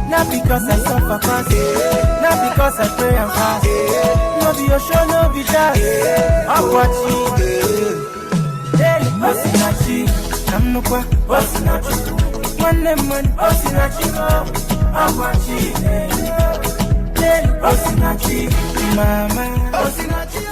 Not because I suffer fast, not because I pray and fast. No be your show, no be that. I'm watching. Daily Osinachi, I'm no qua Osinachi. One lemon Osinachi, I'm watching. Daily Osinachi, Mama Osinachi.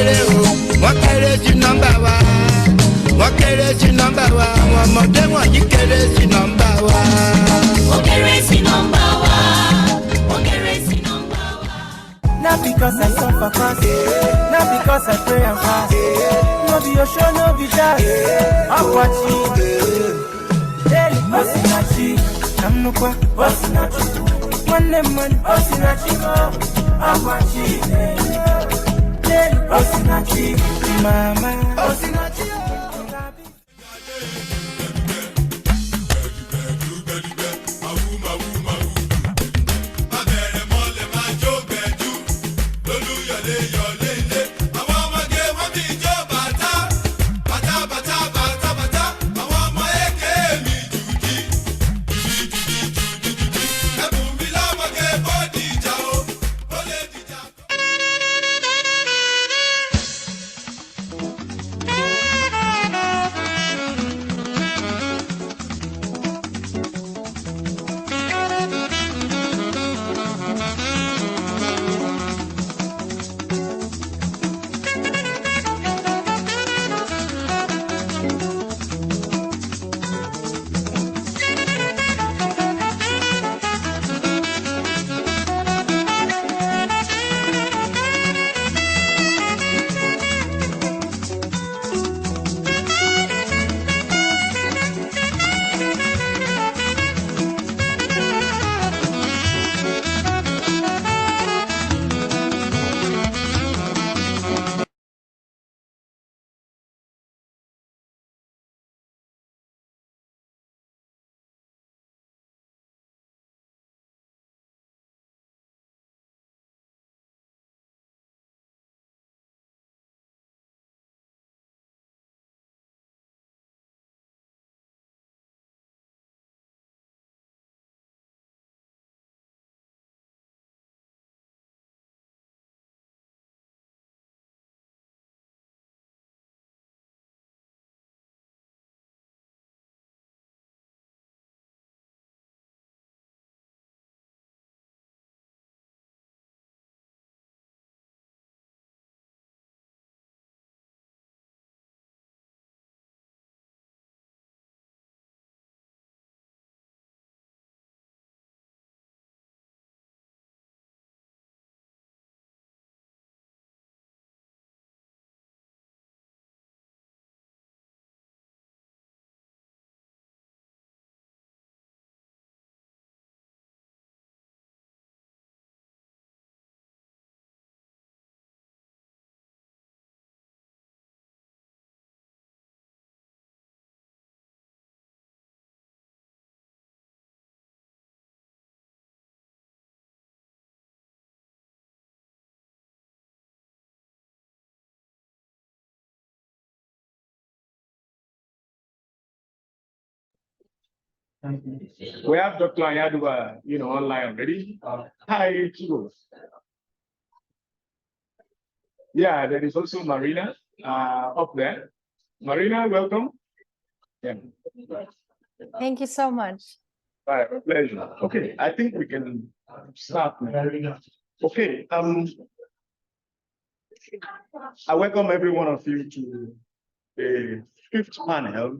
kéré o, wọ́n kéré sí nọ́mbà wa. Wọ́n kéré sí nọ́mbà wa, àwọn ọmọdé wọ̀nyí kéré sí nọ́mbà wa. Wọ́n kéré sí nọ́mbà wa. Wọ́n kéré sí nọ́mbà wa. Not because I suffer fast, not because I pray and fast. No be your show, no be that. I'm watching. Daily, Osinachi, Namnukwa, Osinachi. One man, Osinachi, I'm watching. Daily, Osinachi, Mama, Osinachi. We have Dr. Ayaduwa, online already. Hi, Chigo. Yeah, there is also Marina up there. Marina, welcome. Yeah. Thank you so much. My pleasure. Okay, I think we can start now. Okay, I welcome every one of you to the fifth panel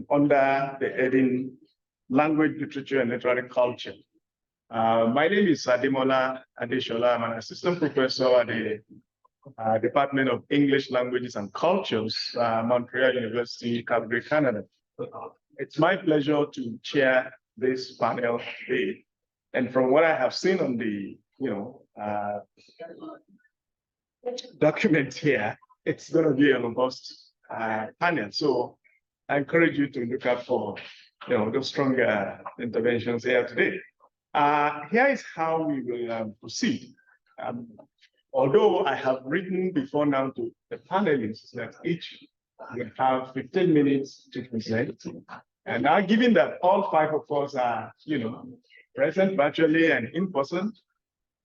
under the heading Language, Literature, and Literary Culture. My name is Ademola Adeshola. I'm an assistant professor at the Department of English Languages and Cultures, Montreal University, Calgary, Canada. It's my pleasure to chair this panel today. And from what I have seen on the document here, it's going to be a robust panel. So I encourage you to look out for those stronger interventions here today. Here is how we will proceed. Although I have written before now to the panelists that each will have 15 minutes to present. And now, given that all five of us are, present virtually and in person,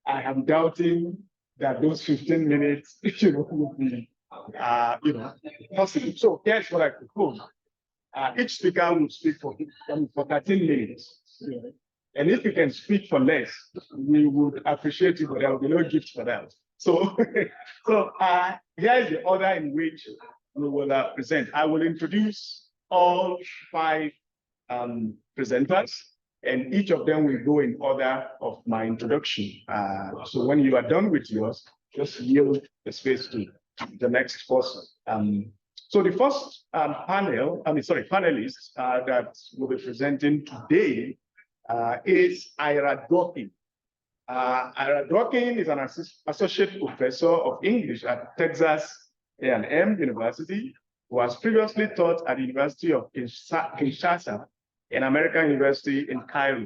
I am doubting that those 15 minutes, will be, possible. So here's what I propose. Each speaker will speak for 13 minutes. And if you can speak for less, we would appreciate it, but there will be no gift for that. So, here is the order in which we will present. I will introduce all 5 presenters, and each of them will go in order of my introduction. So when you are done with yours, just yield the space to the next person. So the first panelist that will be presenting today is Ira Dworkin. Ira Dworkin is an associate professor of English at Texas A&M University, who has previously taught at the University of Kinshasa and American University in Cairo.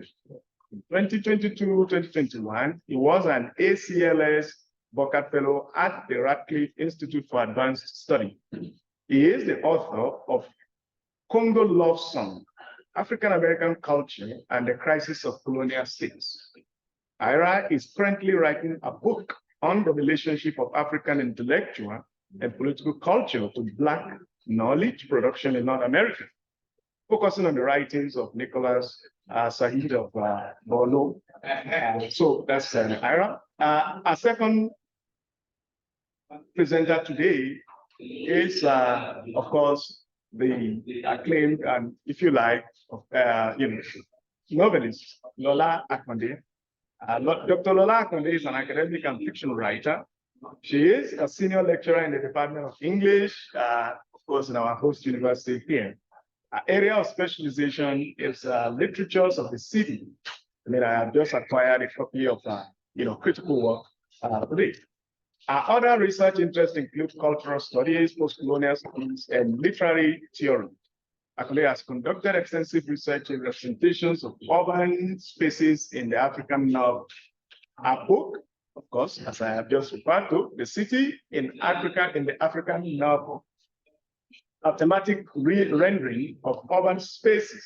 In 2022-2021, he was an ACLS Burkhardt Fellow at the Radcliffe Institute for Advanced Study. He is the author of Congo Love Song, African American Culture and the Crisis of Colonial States. Ira is currently writing a book on the relationship of African intellectual and political culture to Black knowledge production in North America, focusing on the writings of Nicholas Said of Borno. So that's Ira. Our second presenter today is, of course, the acclaimed and, if you like, novelist Lola Akonde. Dr. Lola Akonde is an academic and fiction writer. She is a senior lecturer in the Department of English, of course, in our host university here. Our area of specialization is literatures of the city. I mean, I have just acquired a copy of, critical work today. Our other research interests include cultural studies, post-colonial studies, and literary theory. Akonde has conducted extensive research in representations of urban spaces in the African North. Our book, of course, as I have just referred to, The City in Africa in the African North, a thematic rendering of urban spaces,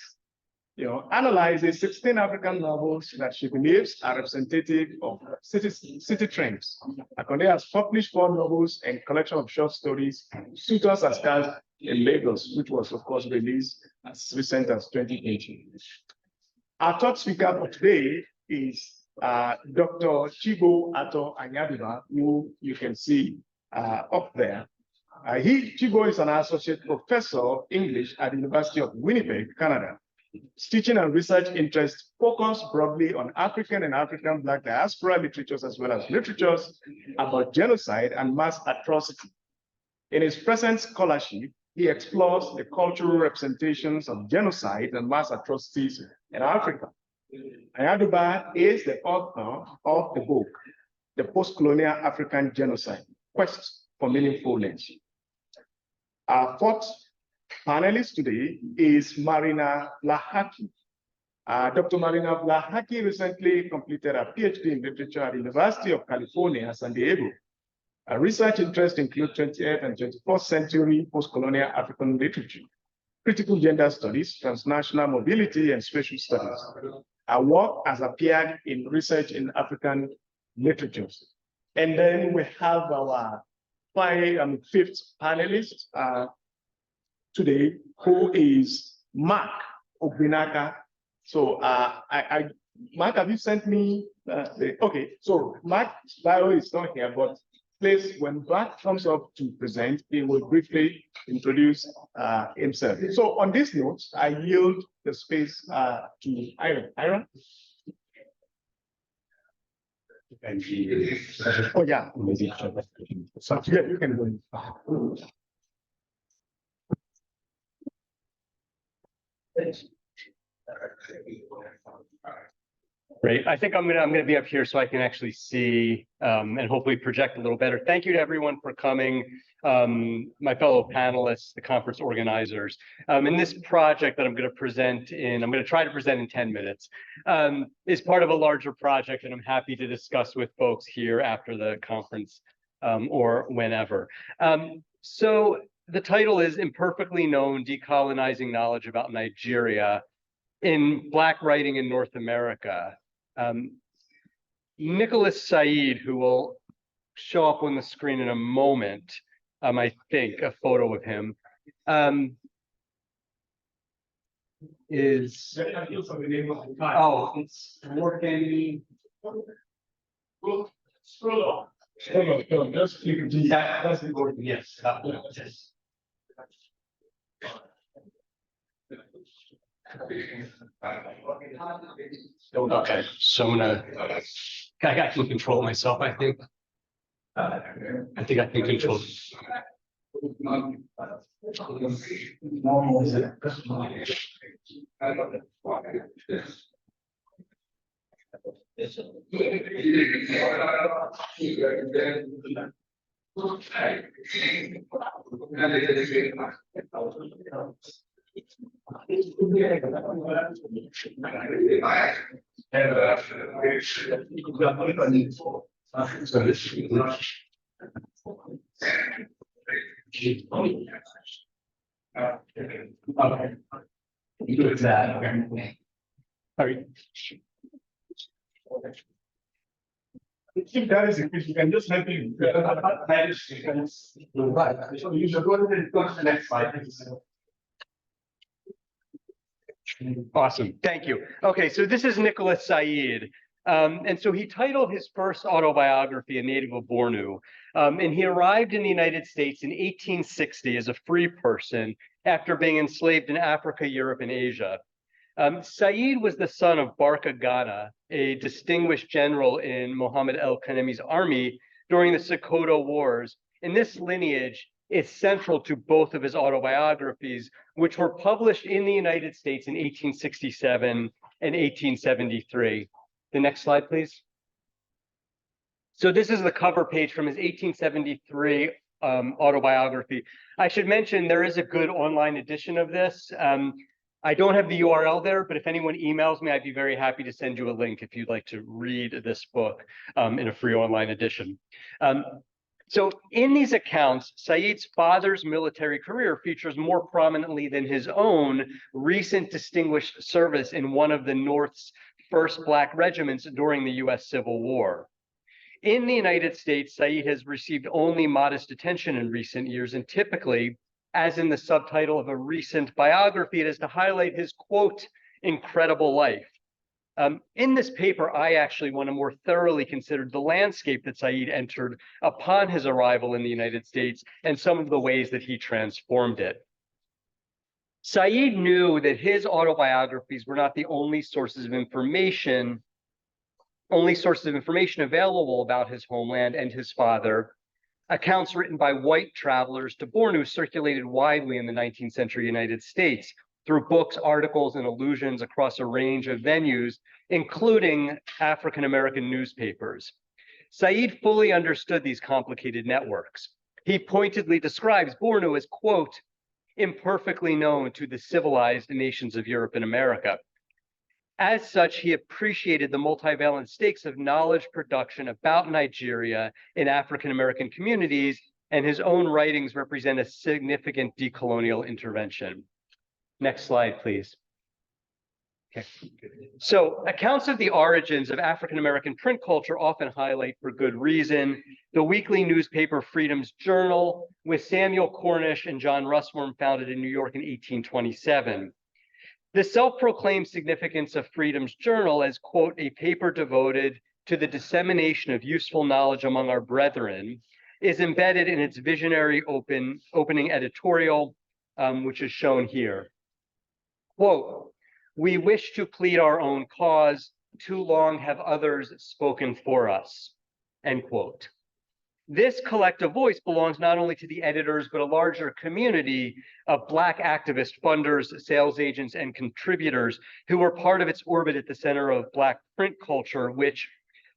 analyzes 16 African novels that she believes are representative of city trends. Akonde has published 4 novels and collection of short stories, Suitors as Cars in Lagos, which was, of course, released as recent as 2018. Our third speaker for today is Dr. Chigo Ato Anyaduba, who you can see up there. Chigo is an associate professor of English at the University of Winnipeg, Canada. His teaching and research interests focus broadly on African and African Black diaspora literatures, as well as literatures about genocide and mass atrocity. In his present scholarship, he explores the cultural representations of genocide and mass atrocities in Africa. Anyaduba is the author of the book, The Post-Colonial African Genocide, Quest for Meaningfulness. Our fourth panelist today is Marina Vlahaki. Dr. Marina Vlahaki recently completed a PhD in literature at the University of California, San Diego. Her research interests include 20th and 21st century post-colonial African literature, critical gender studies, transnational mobility, and spatial studies. Her work has appeared in research in African literatures. And then we have our fifth panelist today, who is Mark Obinaka. So Mark, have you sent me okay, so Mark's bio is not here, but please, when Mark comes up to present, he will briefly introduce himself. So on this note, I yield the space to Ira. Ira? Oh yeah. So, yeah, you can go. Great. I think I'm gonna be up here so I can actually see and hopefully project a little better. Thank you to everyone for coming, my fellow panelists, the conference organizers. And this project that I'm going to try to present in 10 minutes, is part of a larger project, and I'm happy to discuss with folks here after the conference or whenever. So the title is Imperfectly Known: Decolonizing Knowledge About Nigeria in Black Writing in North America. Nicholas Said, who will show up on the screen in a moment, I think a photo of him, is it's working. Scroll Just you can do that. That's important. Yes. Yes. Okay, so I can control myself, I think. I think I can control. So this okay. Do it that. Okay. All right. I think that is it. You can just help me. Right. So you should go to the next slide. Awesome, thank you. Okay, so this is Nicholas Said. And so he titled his first autobiography A Native of Bornu. And he arrived in the United States in 1860 as a free person after being enslaved in Africa, Europe, and Asia. Said was the son of Barka Ghana, a distinguished general in Muhammad el-Kanemi's army during the Sokoto Wars. And this lineage is central to both of his autobiographies, which were published in the United States in 1867 and 1873. The next slide, please. So this is the cover page from his 1873 autobiography. I should mention there is a good online edition of this. I don't have the URL there, but if anyone emails me, I'd be very happy to send you a link if you'd like to read this book in a free online edition. So in these accounts, Said's father's military career features more prominently than his own recent distinguished service in one of the North's first Black regiments during the US Civil War. In the United States, Said has received only modest attention in recent years, and typically, as in the subtitle of a recent biography, it is to highlight his, quote, incredible life. In this paper, I actually want to more thoroughly consider the landscape that Said entered upon his arrival in the United States and some of the ways that he transformed it. Said knew that his autobiographies were not the only sources of information available about his homeland and his father. Accounts written by white travelers to Bornu circulated widely in the 19th century United States through books, articles, and allusions across a range of venues, including African-American newspapers. Said fully understood these complicated networks. He pointedly describes Bornu as, quote, imperfectly known to the civilized nations of Europe and America. As such, he appreciated the multivalent stakes of knowledge production about Nigeria in African-American communities, and his own writings represent a significant decolonial intervention. Next slide, please. Okay. So accounts of the origins of African-American print culture often highlight, for good reason, the weekly newspaper Freedom's Journal, with Samuel Cornish and John Russwurm, founded in New York in 1827. The self-proclaimed significance of Freedom's Journal as, quote, a paper devoted to the dissemination of useful knowledge among our brethren is embedded in its visionary opening editorial, which is shown here. Quote, we wish to plead our own cause, too long have others spoken for us, end quote. This collective voice belongs not only to the editors, but a larger community of Black activist funders, sales agents, and contributors who were part of its orbit at the center of Black print culture, which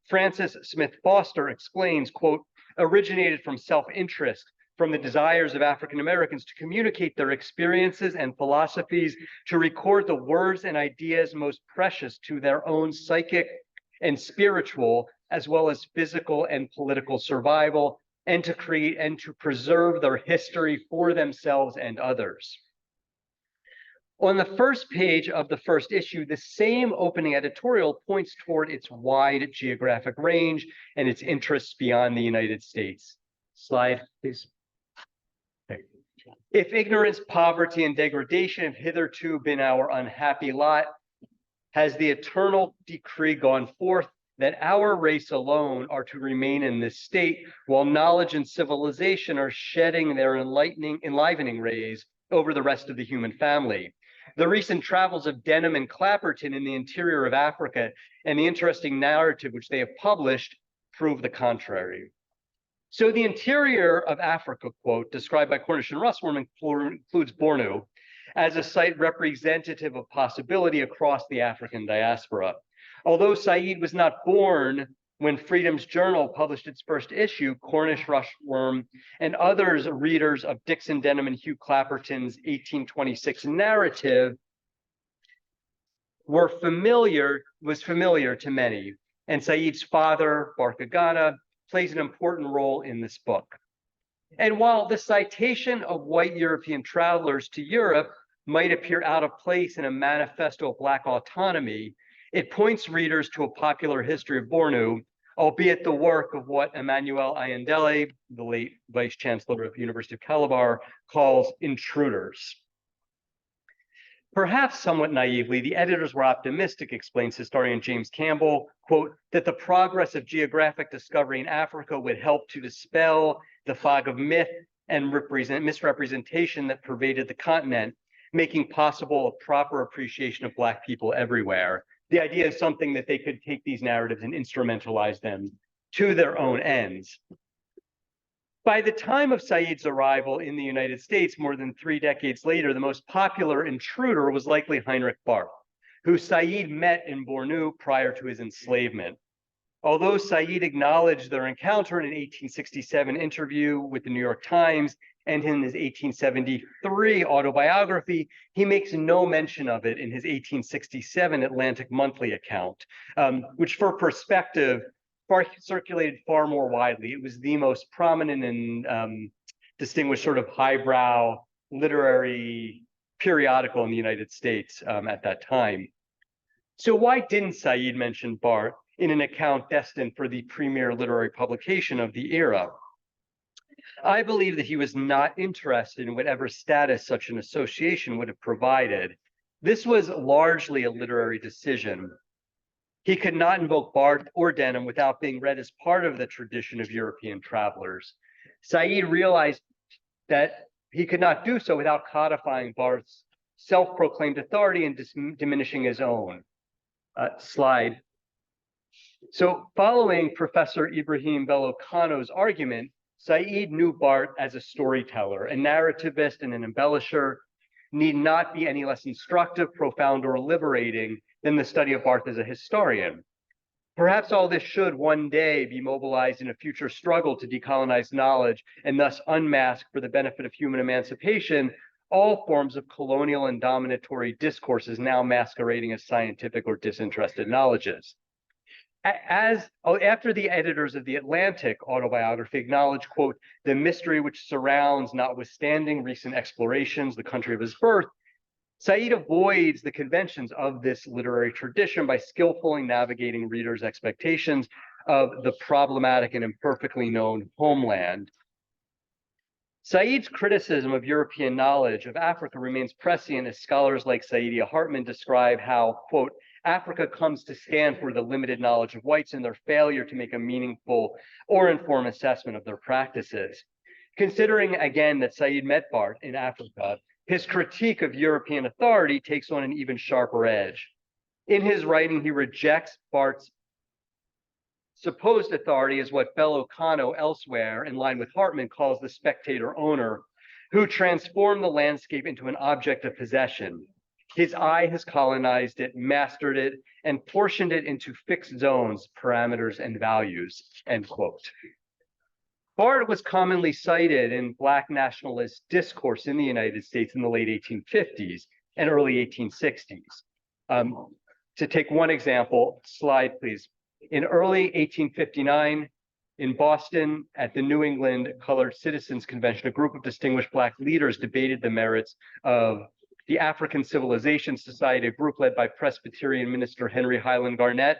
Francis Smith Foster explains, quote, originated from self-interest, from the desires of African Americans to communicate their experiences and philosophies, to record the words and ideas most precious to their own psychic and spiritual, as well as physical and political survival, and to create and to preserve their history for themselves and others. On the first page of the first issue, the same opening editorial points toward its wide geographic range and its interests beyond the United States. Slide, please. Okay. If ignorance, poverty, and degradation have hitherto been our unhappy lot, has the eternal decree gone forth that our race alone are to remain in this state, while knowledge and civilization are shedding their enlivening rays over the rest of the human family. The recent travels of Denham and Clapperton in the interior of Africa and the interesting narrative which they have published prove the contrary. So the interior of Africa, quote, described by Cornish and Russwurm, includes Bornu as a site representative of possibility across the African diaspora. Although Said was not born when Freedom's Journal published its first issue, Cornish, Russwurm, and others readers of Dixon Denham and Hugh Clapperton's 1826 narrative was familiar to many. And Said's father, Barkagana, plays an important role in this book. And while the citation of white European travelers to Europe might appear out of place in a manifesto of Black autonomy, it points readers to a popular history of Bornu, albeit the work of what Emmanuel Ayandele, the late Vice Chancellor of the University of Calabar, calls intruders. Perhaps somewhat naively, the editors were optimistic, explains historian James Campbell, quote, that the progress of geographic discovery in Africa would help to dispel the fog of myth and misrepresentation that pervaded the continent, making possible a proper appreciation of Black people everywhere. The idea is something that they could take these narratives and instrumentalize them to their own ends. By the time of Said's arrival in the United States, more than 3 decades later, the most popular intruder was likely Heinrich Barth, who Said met in Bornu prior to his enslavement. Although Said acknowledged their encounter in an 1867 interview with the New York Times and in his 1873 autobiography, he makes no mention of it in his 1867 Atlantic Monthly account, which, for perspective, circulated far more widely. It was the most prominent and distinguished sort of highbrow literary periodical in the United States at that time. So why didn't Said mention Barth in an account destined for the premier literary publication of the era? I believe that he was not interested in whatever status such an association would have provided. This was largely a literary decision. He could not invoke Barth or Denham without being read as part of the tradition of European travelers. Said realized that he could not do so without codifying Barth's self-proclaimed authority and diminishing his own. Slide. So following Professor Ibrahim Bello Kano's argument, Said knew Barth as a storyteller, a narrativist, and an embellisher need not be any less instructive, profound, or liberating than the study of Barth as a historian. Perhaps all this should one day be mobilized in a future struggle to decolonize knowledge and thus unmask, for the benefit of human emancipation, all forms of colonial and dominatory discourses now masquerading as scientific or disinterested knowledges. After the editors of the Atlantic autobiography acknowledge, quote, the mystery which surrounds, notwithstanding recent explorations, the country of his birth, Said avoids the conventions of this literary tradition by skillfully navigating readers' expectations of the problematic and imperfectly known homeland. Said's criticism of European knowledge of Africa remains prescient as scholars like Saidiya Hartman describe how, quote, Africa comes to stand for the limited knowledge of whites and their failure to make a meaningful or informed assessment of their practices. Considering again that Said met Barth in Africa, his critique of European authority takes on an even sharper edge. In his writing, he rejects Barth's supposed authority as what Bello Kano elsewhere, in line with Hartman, calls the spectator owner, who transformed the landscape into an object of possession. His eye has colonized it, mastered it, and portioned it into fixed zones, parameters, and values, end quote. Barth was commonly cited in Black nationalist discourse in the United States in the late 1850s and early 1860s. To take one example, slide please. In early 1859, in Boston, at the New England Colored Citizens Convention, a group of distinguished Black leaders debated the merits of the African Civilization Society, a group led by Presbyterian minister Henry Highland Garnett,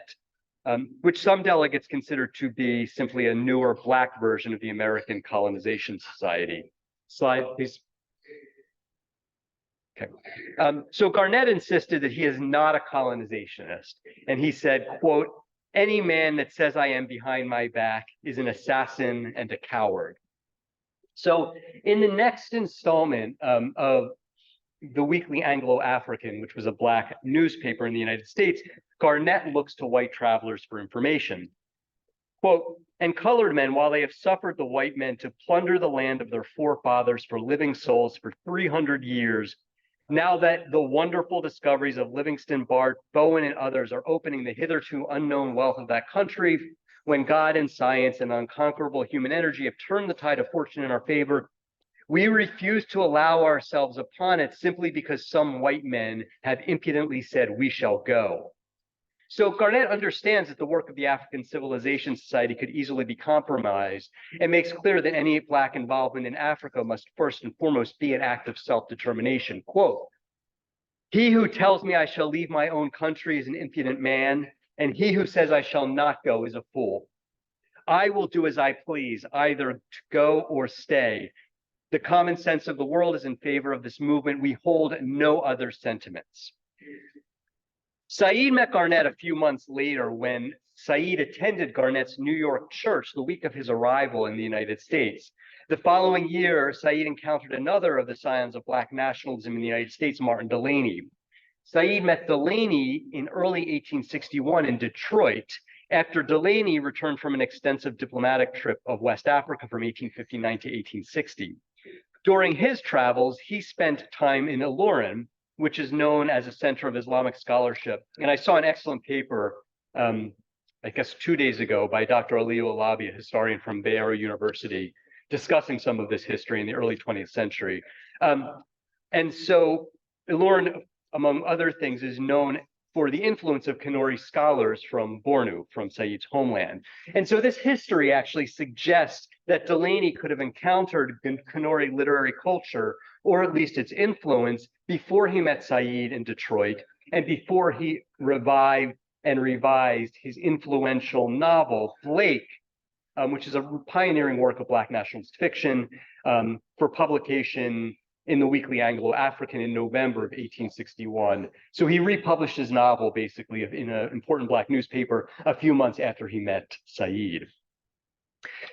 which some delegates considered to be simply a newer Black version of the American Colonization Society. Slide, please. Okay. So Garnett insisted that he is not a colonizationist, and he said, quote, Any man that says I am behind my back is an assassin and a coward. So in the next installment of the Weekly Anglo-African, which was a Black newspaper in the United States, Garnett looks to white travelers for information. Quote, and colored men, while they have suffered the white men to plunder the land of their forefathers for living souls for 300 years, now that the wonderful discoveries of Livingston, Bart, Bowen, and others are opening the hitherto unknown wealth of that country, when God and science and unconquerable human energy have turned the tide of fortune in our favor, we refuse to allow ourselves upon it simply because some white men have impudently said, we shall go. So Garnett understands that the work of the African Civilization Society could easily be compromised and makes clear that any Black involvement in Africa must first and foremost be an act of self-determination. Quote, he who tells me I shall leave my own country is an impudent man, and he who says I shall not go is a fool. I will do as I please, either to go or stay. The common sense of the world is in favor of this movement. We hold no other sentiments. Said met Garnett a few months later when Said attended Garnett's New York church the week of his arrival in the United States. The following year, Said encountered another of the scions of Black nationalism in the United States, Martin Delany. Said met Delany in early 1861 in Detroit after Delany returned from an extensive diplomatic trip of West Africa from 1859 to 1860. During his travels, he spent time in Ilorin, which is known as a center of Islamic scholarship. And I saw an excellent paper, I guess 2 days ago, by Dr. Aliyu Alabi, a historian from Bayero University, discussing some of this history in the early 20th century. And so Ilorin, among other things, is known for the influence of Kanuri scholars from Bornu, from Said's homeland. And so this history actually suggests that Delany could have encountered Kanuri literary culture, or at least its influence, before he met Said in Detroit, and before he revived and revised his influential novel, Blake, which is a pioneering work of Black nationalist fiction, for publication in the Weekly Anglo-African in November of 1861. So he republished his novel basically in an important Black newspaper a few months after he met Said.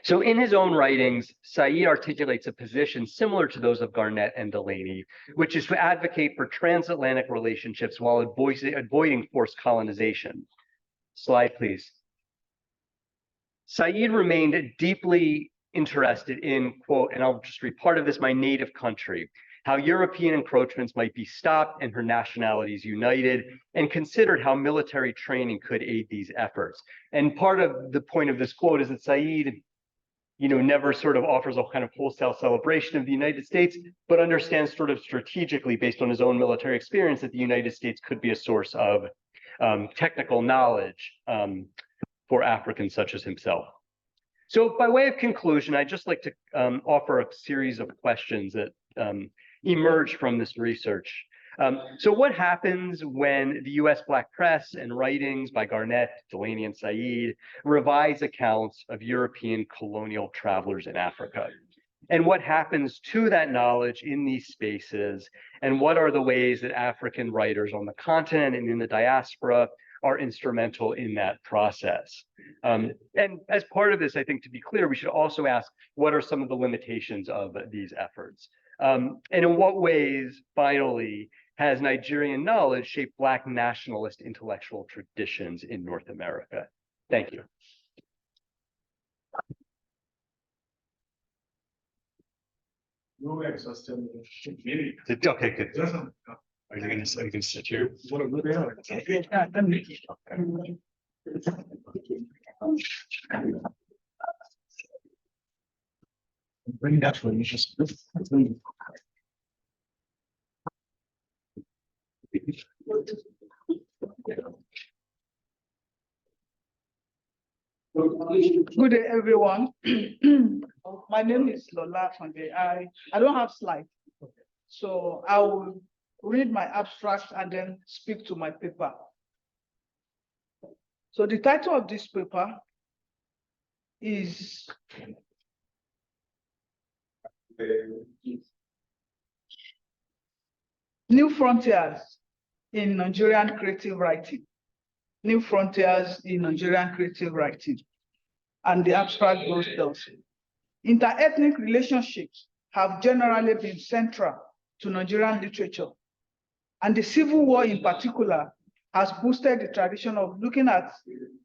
So in his own writings, Said articulates a position similar to those of Garnett and Delany, which is to advocate for transatlantic relationships while avoiding forced colonization. Slide, please. Said remained deeply interested in, quote, and I'll just read part of this, my native country, how European encroachments might be stopped and her nationalities united, and considered how military training could aid these efforts. And part of the point of this quote is that Said, never sort of offers a kind of wholesale celebration of the United States, but understands sort of strategically, based on his own military experience, that the United States could be a source of technical knowledge for Africans such as himself. So by way of conclusion, I'd just like to offer a series of questions that emerge from this research. So what happens when the US Black press and writings by Garnett, Delany, and Said revise accounts of European colonial travelers in Africa? And what happens to that knowledge in these spaces? And what are the ways that African writers on the continent and in the diaspora are instrumental in that process? And as part of this, I think, to be clear, we should also ask, what are some of the limitations of these efforts? And in what ways, finally, has Nigerian knowledge shaped Black nationalist intellectual traditions in North America? Thank you. No exhaustive meaning. Okay, good. Are you going to sit here? Bring that for you. Just Good day, everyone. My name is Lola Fande. I don't have slides, so I will read my abstract and then speak to my paper. So the title of this paper is New Frontiers in Nigerian Creative Writing. New Frontiers in Nigerian Creative Writing, and the abstract goes thus. Interethnic relationships have generally been central to Nigerian literature, and the Civil War in particular has boosted the tradition of looking at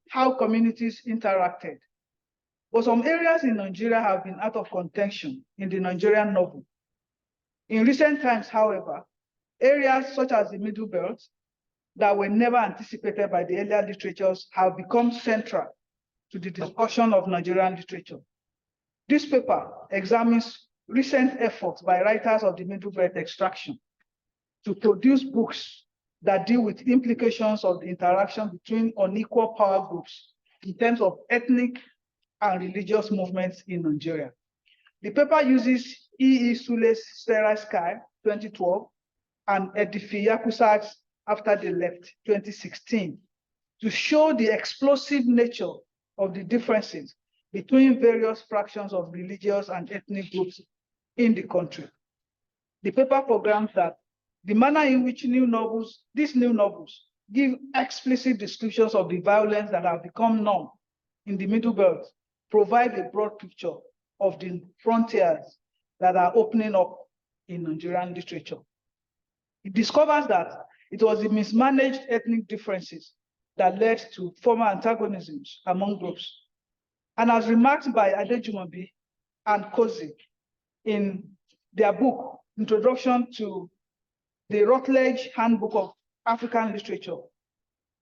how communities interacted. But some areas in Nigeria have been out of contention in the Nigerian novel. In recent times, however, areas such as the Middle Belt that were never anticipated by the earlier literatures have become central to the discussion of Nigerian literature. This paper examines recent efforts by writers of the Middle Belt extraction to produce books that deal with implications of the interaction between unequal power groups in terms of ethnic and religious movements in Nigeria. The paper uses E. E. Sule's Starry Sky, 2012, and Edifi Yakusak's After They Left, 2016, to show the explosive nature of the differences between various fractions of religious and ethnic groups in the country. The paper programs that the manner in which these new novels give explicit descriptions of the violence that have become known in the Middle Belt provide a broad picture of the frontiers that are opening up in Nigerian literature. It discovers that it was the mismanaged ethnic differences that led to former antagonisms among groups. And as remarked by Adejumobi and Kozi in their book, Introduction to the Routledge Handbook of African Literature,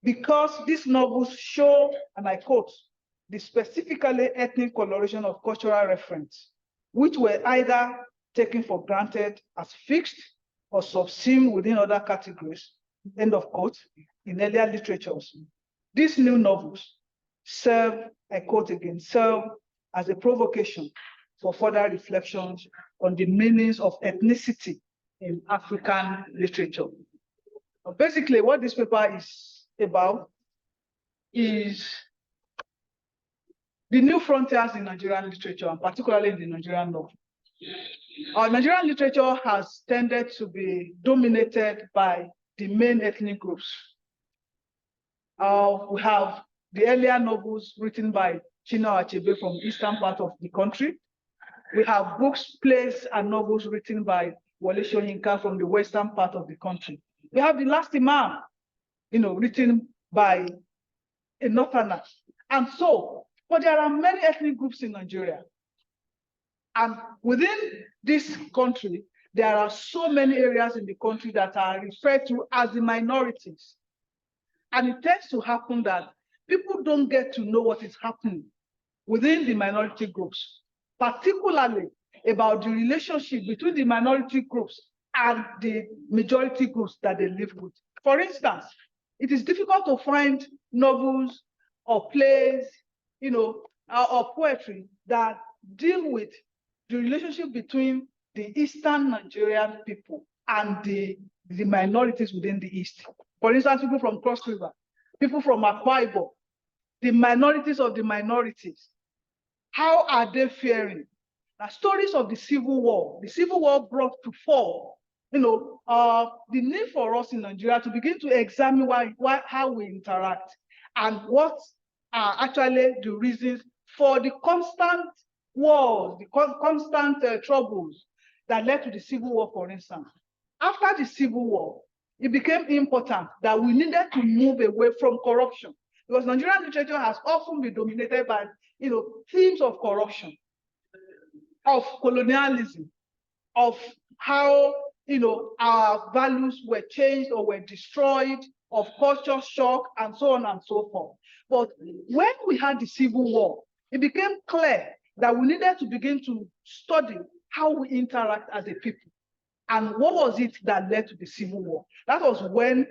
because these novels show, and I quote, the specifically ethnic coloration of cultural reference, which were either taken for granted as fixed or subsumed within other categories, end of quote, in earlier literatures. These new novels serve, I quote again, serve as a provocation for further reflections on the meanings of ethnicity in African literature. Basically, what this paper is about is the new frontiers in Nigerian literature, and particularly in the Nigerian novel. Our Nigerian literature has tended to be dominated by the main ethnic groups. We have the earlier novels written by Chinua Achebe from the eastern part of the country. We have books, plays, and novels written by Wole Soyinka from the western part of the country. We have The Last Imam, written by a northerner. And so, but there are many ethnic groups in Nigeria. And within this country, there are so many areas in the country that are referred to as the minorities. And it tends to happen that people don't get to know what is happening within the minority groups, particularly about the relationship between the minority groups and the majority groups that they live with. For instance, it is difficult to find novels or plays, or poetry that deal with the relationship between the Eastern Nigerian people and the minorities within the East. For instance, people from Cross River, people from Akwa Ibom, the minorities of the minorities. How are they faring? Now, stories of the Civil War brought to fore, the need for us in Nigeria to begin to examine how we interact and what are actually the reasons for the constant wars, the constant troubles that led to the Civil War, for instance. After the Civil War, it became important that we needed to move away from corruption, because Nigerian literature has often been dominated by, themes of corruption, of colonialism, of how, our values were changed or were destroyed, of culture shock, and so on and so forth. But when we had the Civil War, it became clear that we needed to begin to study how we interact as a people. And what was it that led to the Civil War? That was when,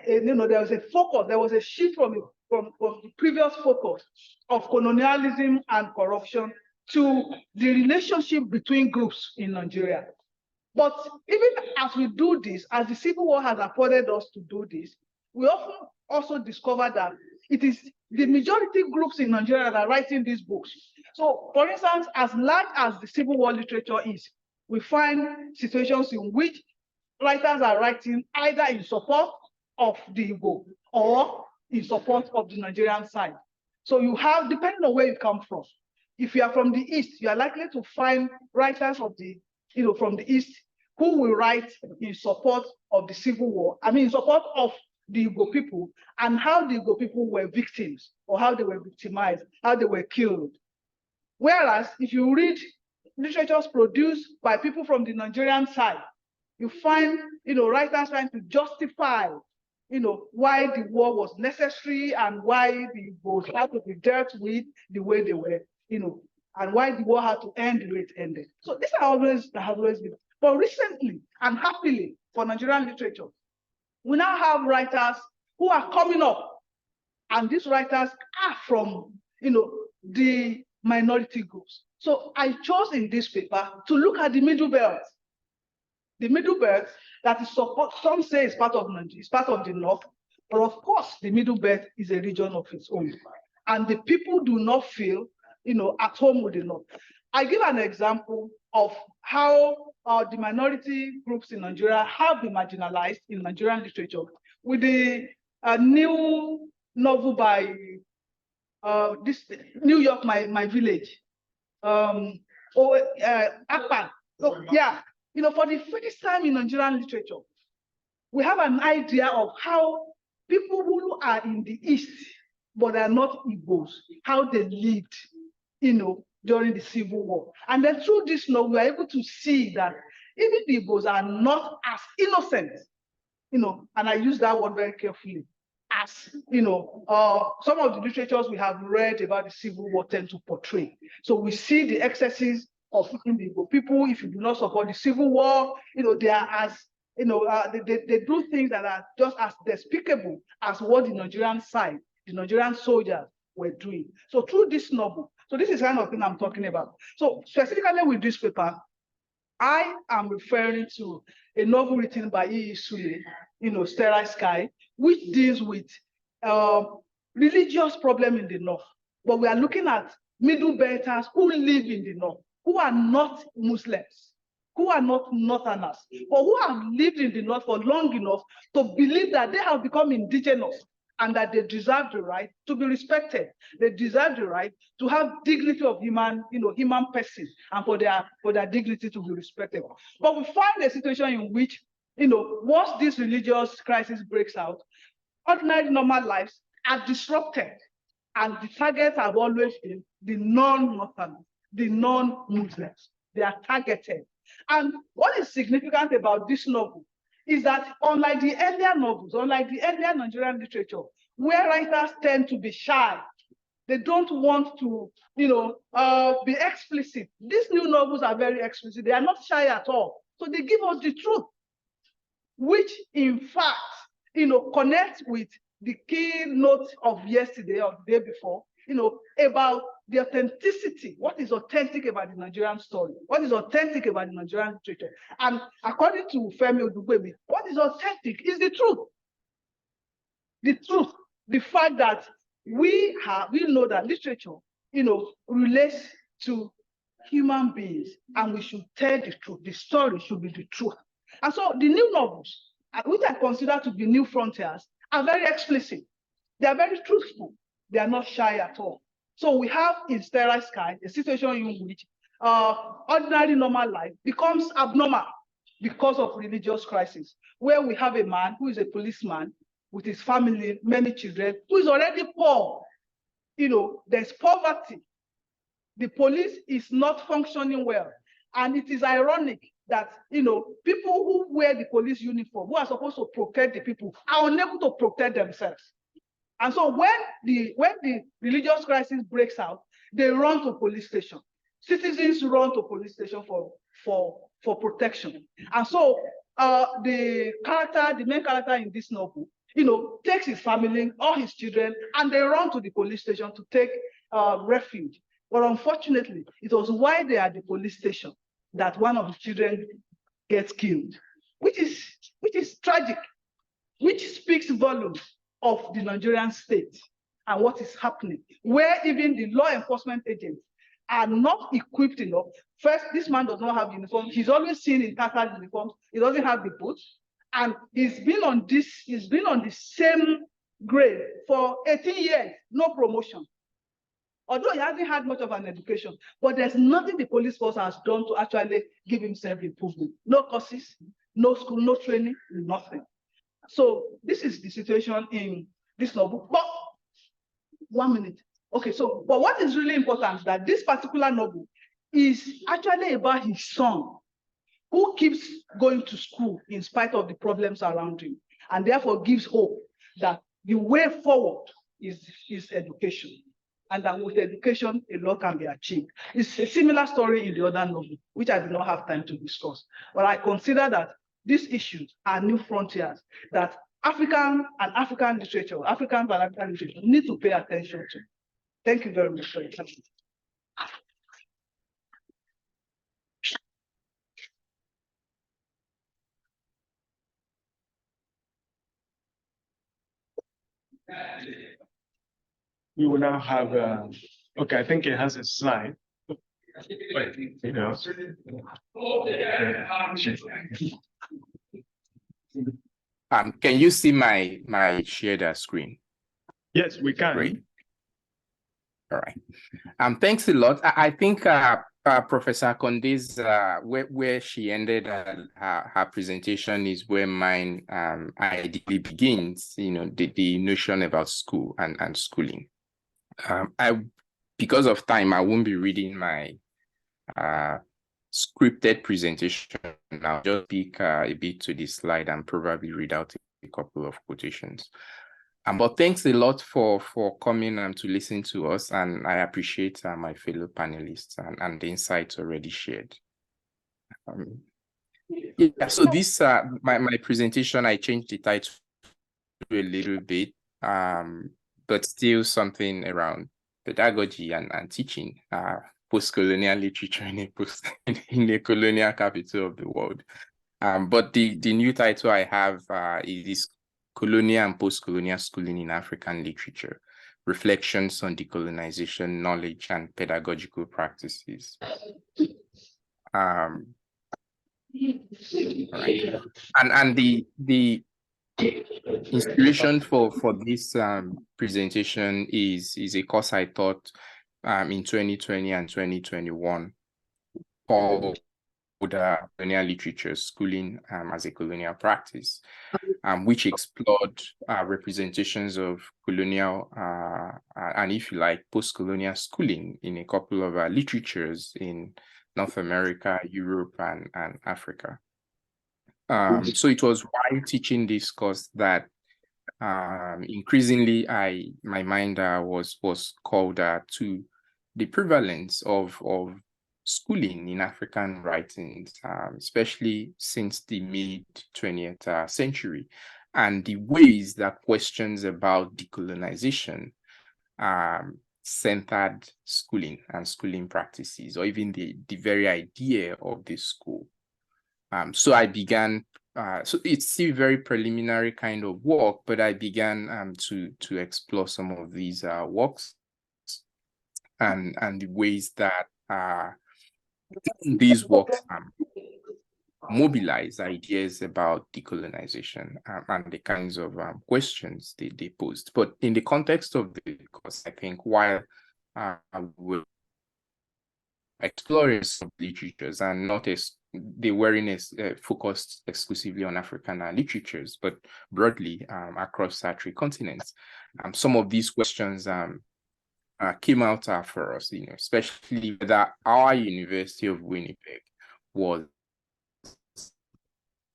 there was a focus, there was a shift from the previous focus of colonialism and corruption to the relationship between groups in Nigeria. But even as we do this, as the Civil War has afforded us to do this, we often also discover that it is the majority groups in Nigeria that are writing these books. So, for instance, as large as the Civil War literature is, we find situations in which writers are writing either in support of the Igbo or in support of the Nigerian side. So you have, depending on where you come from, if you are from the East, you are likely to find writers of the, from the East who will write in support of the Civil War, in support of the Igbo people and how the Igbo people were victims or how they were victimized, how they were killed. Whereas if you read literatures produced by people from the Nigerian side, you find, writers trying to justify, why the war was necessary and why the Igbos had to be dealt with the way they were, and why the war had to end the way it ended. So these are always been. But recently and happily for Nigerian literature, we now have writers who are coming up, and these writers are from, the minority groups. So I chose in this paper to look at the Middle Belt. The Middle Belt that is some say is part of Nigeria, it's part of the North, but of course the Middle Belt is a region of its own, and the people do not feel, at home with the North. I give an example of how the minority groups in Nigeria have been marginalized in Nigerian literature with the new novel by this New York, My Village, Akpan. So yeah, for the first time in Nigerian literature, we have an idea of how people who are in the East, but are not Igbos, how they lived, during the Civil War. And then through this novel, we are able to see that even the Igbos are not as innocent, and I use that word very carefully, as, some of the literatures we have read about the Civil War tend to portray. So we see the excesses of the Igbo people. If you do not support the Civil War, they are as, they do things that are just as despicable as what the Nigerian side, the Nigerian soldiers were doing. So through this novel, so this is the kind of thing I'm talking about. So specifically with this paper, I am referring to a novel written by E.E. Sule, Sterile Sky, which deals with religious problem in the North. But we are looking at Middle Belters who live in the North, who are not Muslims, who are not Northerners, but who have lived in the North for long enough to believe that they have become indigenous and that they deserve the right to be respected. They deserve the right to have dignity of human person, and for their dignity to be respected. But we find a situation in which, once this religious crisis breaks out, ordinary normal lives are disrupted, and the targets have always been the non-Northerners, the non-Muslims. They are targeted. And what is significant about this novel is that unlike the earlier novels, unlike the earlier Nigerian literature, where writers tend to be shy, they don't want to, be explicit. These new novels are very explicit. They are not shy at all. So they give us the truth, which in fact, connects with the keynote of yesterday or the day before, about the authenticity. What is authentic about the Nigerian story? What is authentic about the Nigerian literature? And according to Femi Odugbemi, what is authentic is the truth. The truth, the fact that we know that literature, relates to human beings, and we should tell the truth. The story should be the truth. And so the new novels, which I consider to be new frontiers, are very explicit. They are very truthful. They are not shy at all. So we have in Sterile Sky a situation in which ordinary normal life becomes abnormal because of religious crisis, where we have a man who is a policeman with his family, many children, who is already poor. There's poverty. The police is not functioning well. And it is ironic that, people who wear the police uniform, who are supposed to protect the people, are unable to protect themselves. And so when the religious crisis breaks out, they run to police station. Citizens run to police station for protection. And so the main character in this novel, takes his family, all his children, and they run to the police station to take refuge. But unfortunately, it was while they are at the police station that one of the children gets killed, which is tragic, which speaks volumes of the Nigerian state and what is happening, where even the law enforcement agents are not equipped enough. First, this man does not have uniform. He's always seen in tattered uniforms. He doesn't have the boots. And he's been on the grade for 18 years, no promotion. Although he hasn't had much of an education, but there's nothing the police force has done to actually give him self-improvement. No courses, no school, no training, nothing. So this is the situation in this novel. But 1 minute. Okay, so, but what is really important is that this particular novel is actually about his son, who keeps going to school in spite of the problems around him, and therefore gives hope that the way forward is education, and that with education, a lot can be achieved. It's a similar story in the other novel, which I did not have time to discuss. But I consider that these issues are new frontiers that African literature, African vernacular literature need to pay attention to. Thank you very much for your time. We will now have, okay, I think it has a slide. You know. Can you see my shared screen? Yes, we can. Great. All right. Thanks a lot. I think Professor Konde's where she ended her presentation is where mine ideally begins. You know, the notion about school and schooling. Because of time, I won't be reading my scripted presentation. I'll just speak a bit to this slide and probably read out a couple of quotations. But thanks a lot for coming to listen to us, and I appreciate my fellow panelists and the insights already shared. Yeah, so this my presentation, I changed the title a little bit, but still something around pedagogy and teaching post-colonial literature in a colonial capital of the world. But the new title I have is Colonial and Post-Colonial Schooling in African Literature, Reflections on Decolonization, Knowledge, and Pedagogical Practices. Right. And the inspiration for this presentation is a course I taught in 2020 and 2021 called Colonial Literature, Schooling as a Colonial Practice, which explored representations of colonial and, if you like, post-colonial schooling in a couple of literatures in North America, Europe, and Africa. So it was while teaching this course that increasingly my mind was called to the prevalence of schooling in African writings, especially since the mid-20th century, and the ways that questions about decolonization centered schooling and schooling practices, or even the very idea of the school. So I began, so it's still very preliminary kind of work, but I began to explore some of these works and the ways that these works mobilize ideas about decolonization and the kinds of questions they posed. But in the context of the course, I think while we're exploring some literatures and not they weren't focused exclusively on African literatures, but broadly across 3 continents, some of these questions came out for us, you know, especially that our University of Winnipeg was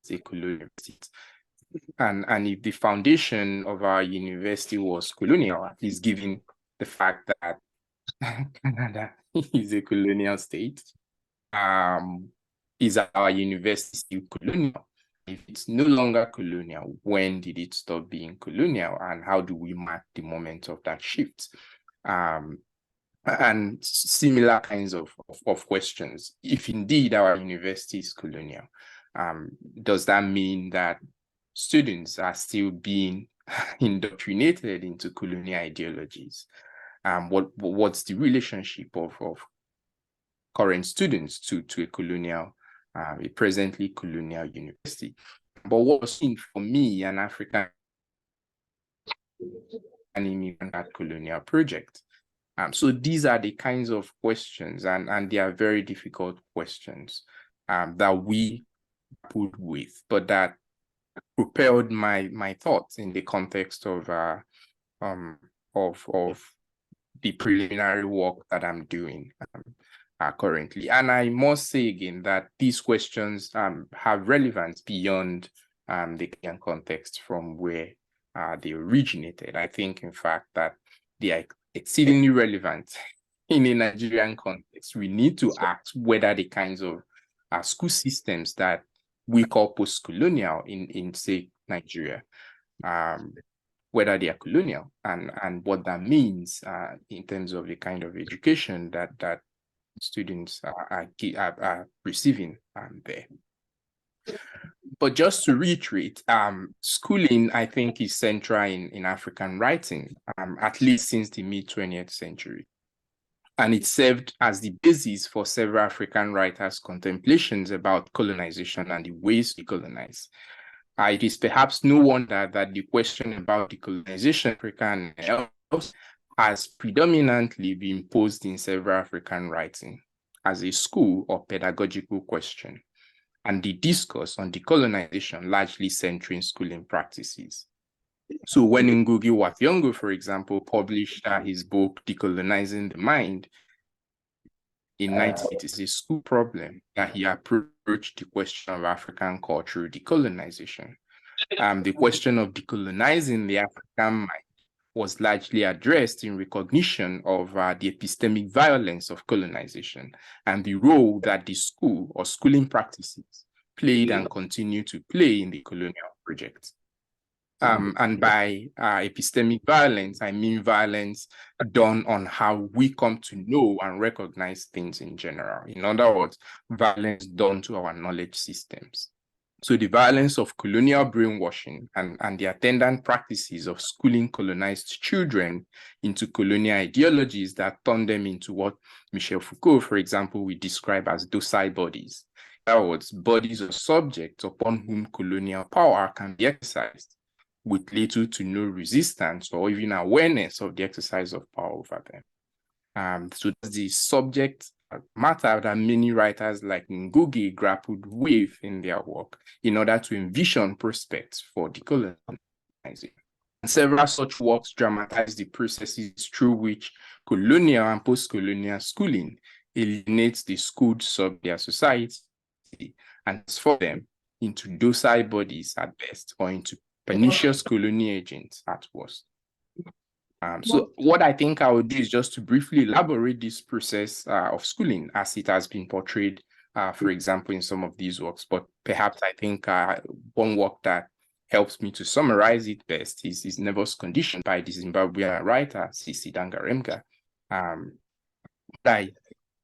a colonial university. And if the foundation of our university was colonial, at least given the fact that Canada is a colonial state, is our university still colonial? If it's no longer colonial, when did it stop being colonial? And how do we mark the moment of that shift? And similar kinds of questions. If indeed our university is colonial, does that mean that students are still being indoctrinated into colonial ideologies? What's the relationship of current students to a colonial, a presently colonial university? But what was seen for me, an African that colonial project. So these are the kinds of questions, and they are very difficult questions that we put with, but that propelled my thoughts in the context of the preliminary work that I'm doing currently. And I must say again that these questions have relevance beyond the Kenyan context from where they originated. I think, in fact, that they are exceedingly relevant in a Nigerian context. We need to ask whether the kinds of school systems that we call post-colonial in say, Nigeria, whether they are colonial and what that means in terms of the kind of education that students are receiving there. But just to reiterate, schooling, I think, is central in African writing, at least since the mid-20th century. And it served as the basis for several African writers' contemplations about colonization and the ways to colonize. It is perhaps no wonder that the question about decolonization of Africa and else has predominantly been posed in several African writing as a school or pedagogical question, and the discourse on decolonization largely centering schooling practices. So when Ngugi wa Thiong'o, for example, published his book, Decolonizing the Mind, in 1980, it's a school problem that he approached the question of African cultural decolonization. The question of decolonizing the African mind was largely addressed in recognition of the epistemic violence of colonization and the role that the school or schooling practices played and continue to play in the colonial project. And by epistemic violence, I mean violence done on how we come to know and recognize things in general. In other words, violence done to our knowledge systems. So the violence of colonial brainwashing and the attendant practices of schooling colonized children into colonial ideologies that turn them into what Michel Foucault, for example, we describe as docile bodies. In other words, bodies of subjects upon whom colonial power can be exercised with little to no resistance or even awareness of the exercise of power over them. So that's the subject matter that many writers like Ngugi grappled with in their work in order to envision prospects for decolonizing. Several such works dramatize the processes through which colonial and post-colonial schooling alienates the schooled sub their society and transforms them into docile bodies at best or into pernicious colonial agents at worst. So what I think I would do is just to briefly elaborate this process of schooling as it has been portrayed, for example, in some of these works. But perhaps I think one work that helps me to summarize it best is Nervous Condition by the Zimbabwean writer, C.C. Dangarembga. I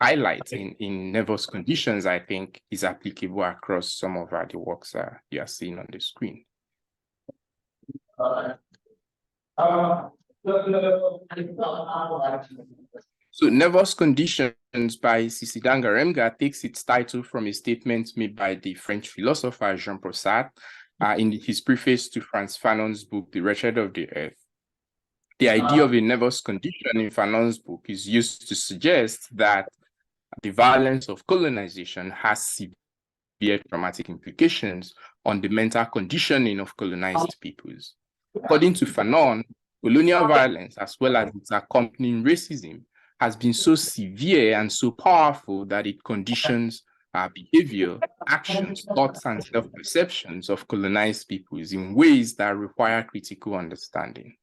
highlight in Nervous Conditions, I think, is applicable across some of the works you are seeing on the screen. So Nervous Conditions by C.C. Dangarembga takes its title from a statement made by the French philosopher Jean-Paul Sartre in his preface to Frantz Fanon's book, The Wretched of the Earth. The idea of a nervous condition in Fanon's book is used to suggest that the violence of colonization has severe traumatic implications on the mental conditioning of colonized peoples. According to Fanon, colonial violence, as well as its accompanying racism, has been so severe and so powerful that it conditions our behavior, actions, thoughts, and self-perceptions of colonized peoples in ways that require critical understanding.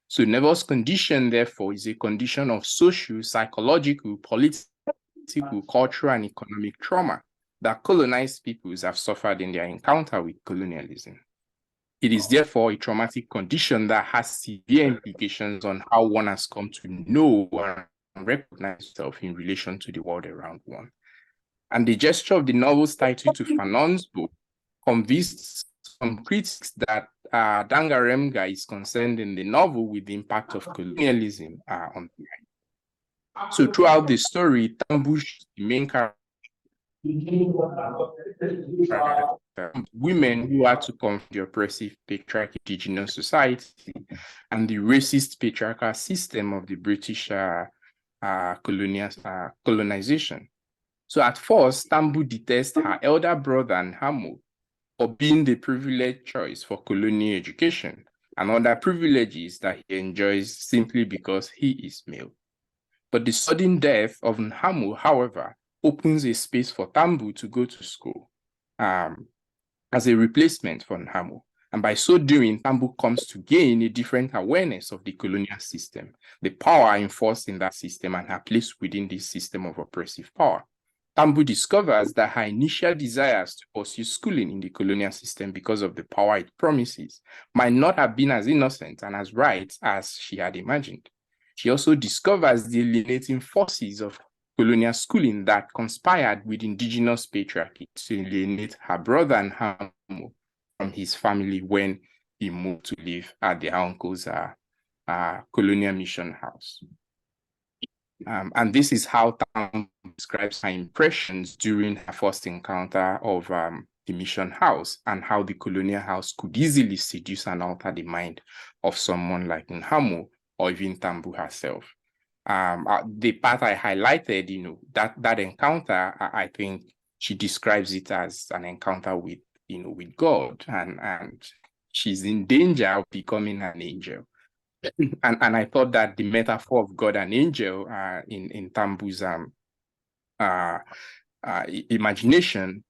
So nervous condition, therefore, is a condition of social, psychological, political, cultural, and economic trauma that colonized peoples have suffered in their encounter with colonialism. It is therefore a traumatic condition that has severe implications on how one has come to know and recognize itself in relation to the world around one. And the gesture of the novel's title to Fanon's book convinced some critics that Dangarembga is concerned in the novel with the impact of colonialism on the mind. So throughout the story, Tambush, the main character, women who had to confront the oppressive patriarchal indigenous society and the racist patriarchal system of the British colonization. So at first, Tambu detests her elder brother Nhamo for being the privileged choice for colonial education and other privileges that he enjoys simply because he is male. But the sudden death of Nhamo, however, opens a space for Tambu to go to school as a replacement for Nhamo. And by so doing, Tambu comes to gain a different awareness of the colonial system, the power enforced in that system, and her place within this system of oppressive power. Tambu discovers that her initial desires to pursue schooling in the colonial system because of the power it promises might not have been as innocent and as right as she had imagined. She also discovers the alienating forces of colonial schooling that conspired with indigenous patriarchy to alienate her brother Nhamo from his family when he moved to live at their uncle's colonial mission house. And this is how Tambu describes her impressions during her first encounter of the mission house, and how the colonial house could easily seduce and alter the mind of someone like Nhamo or even Tambu herself. The part I highlighted, that encounter, I think she describes it as an encounter with God, and she's in danger of becoming an angel. And I thought that the metaphor of God and angel in Tambu's imagination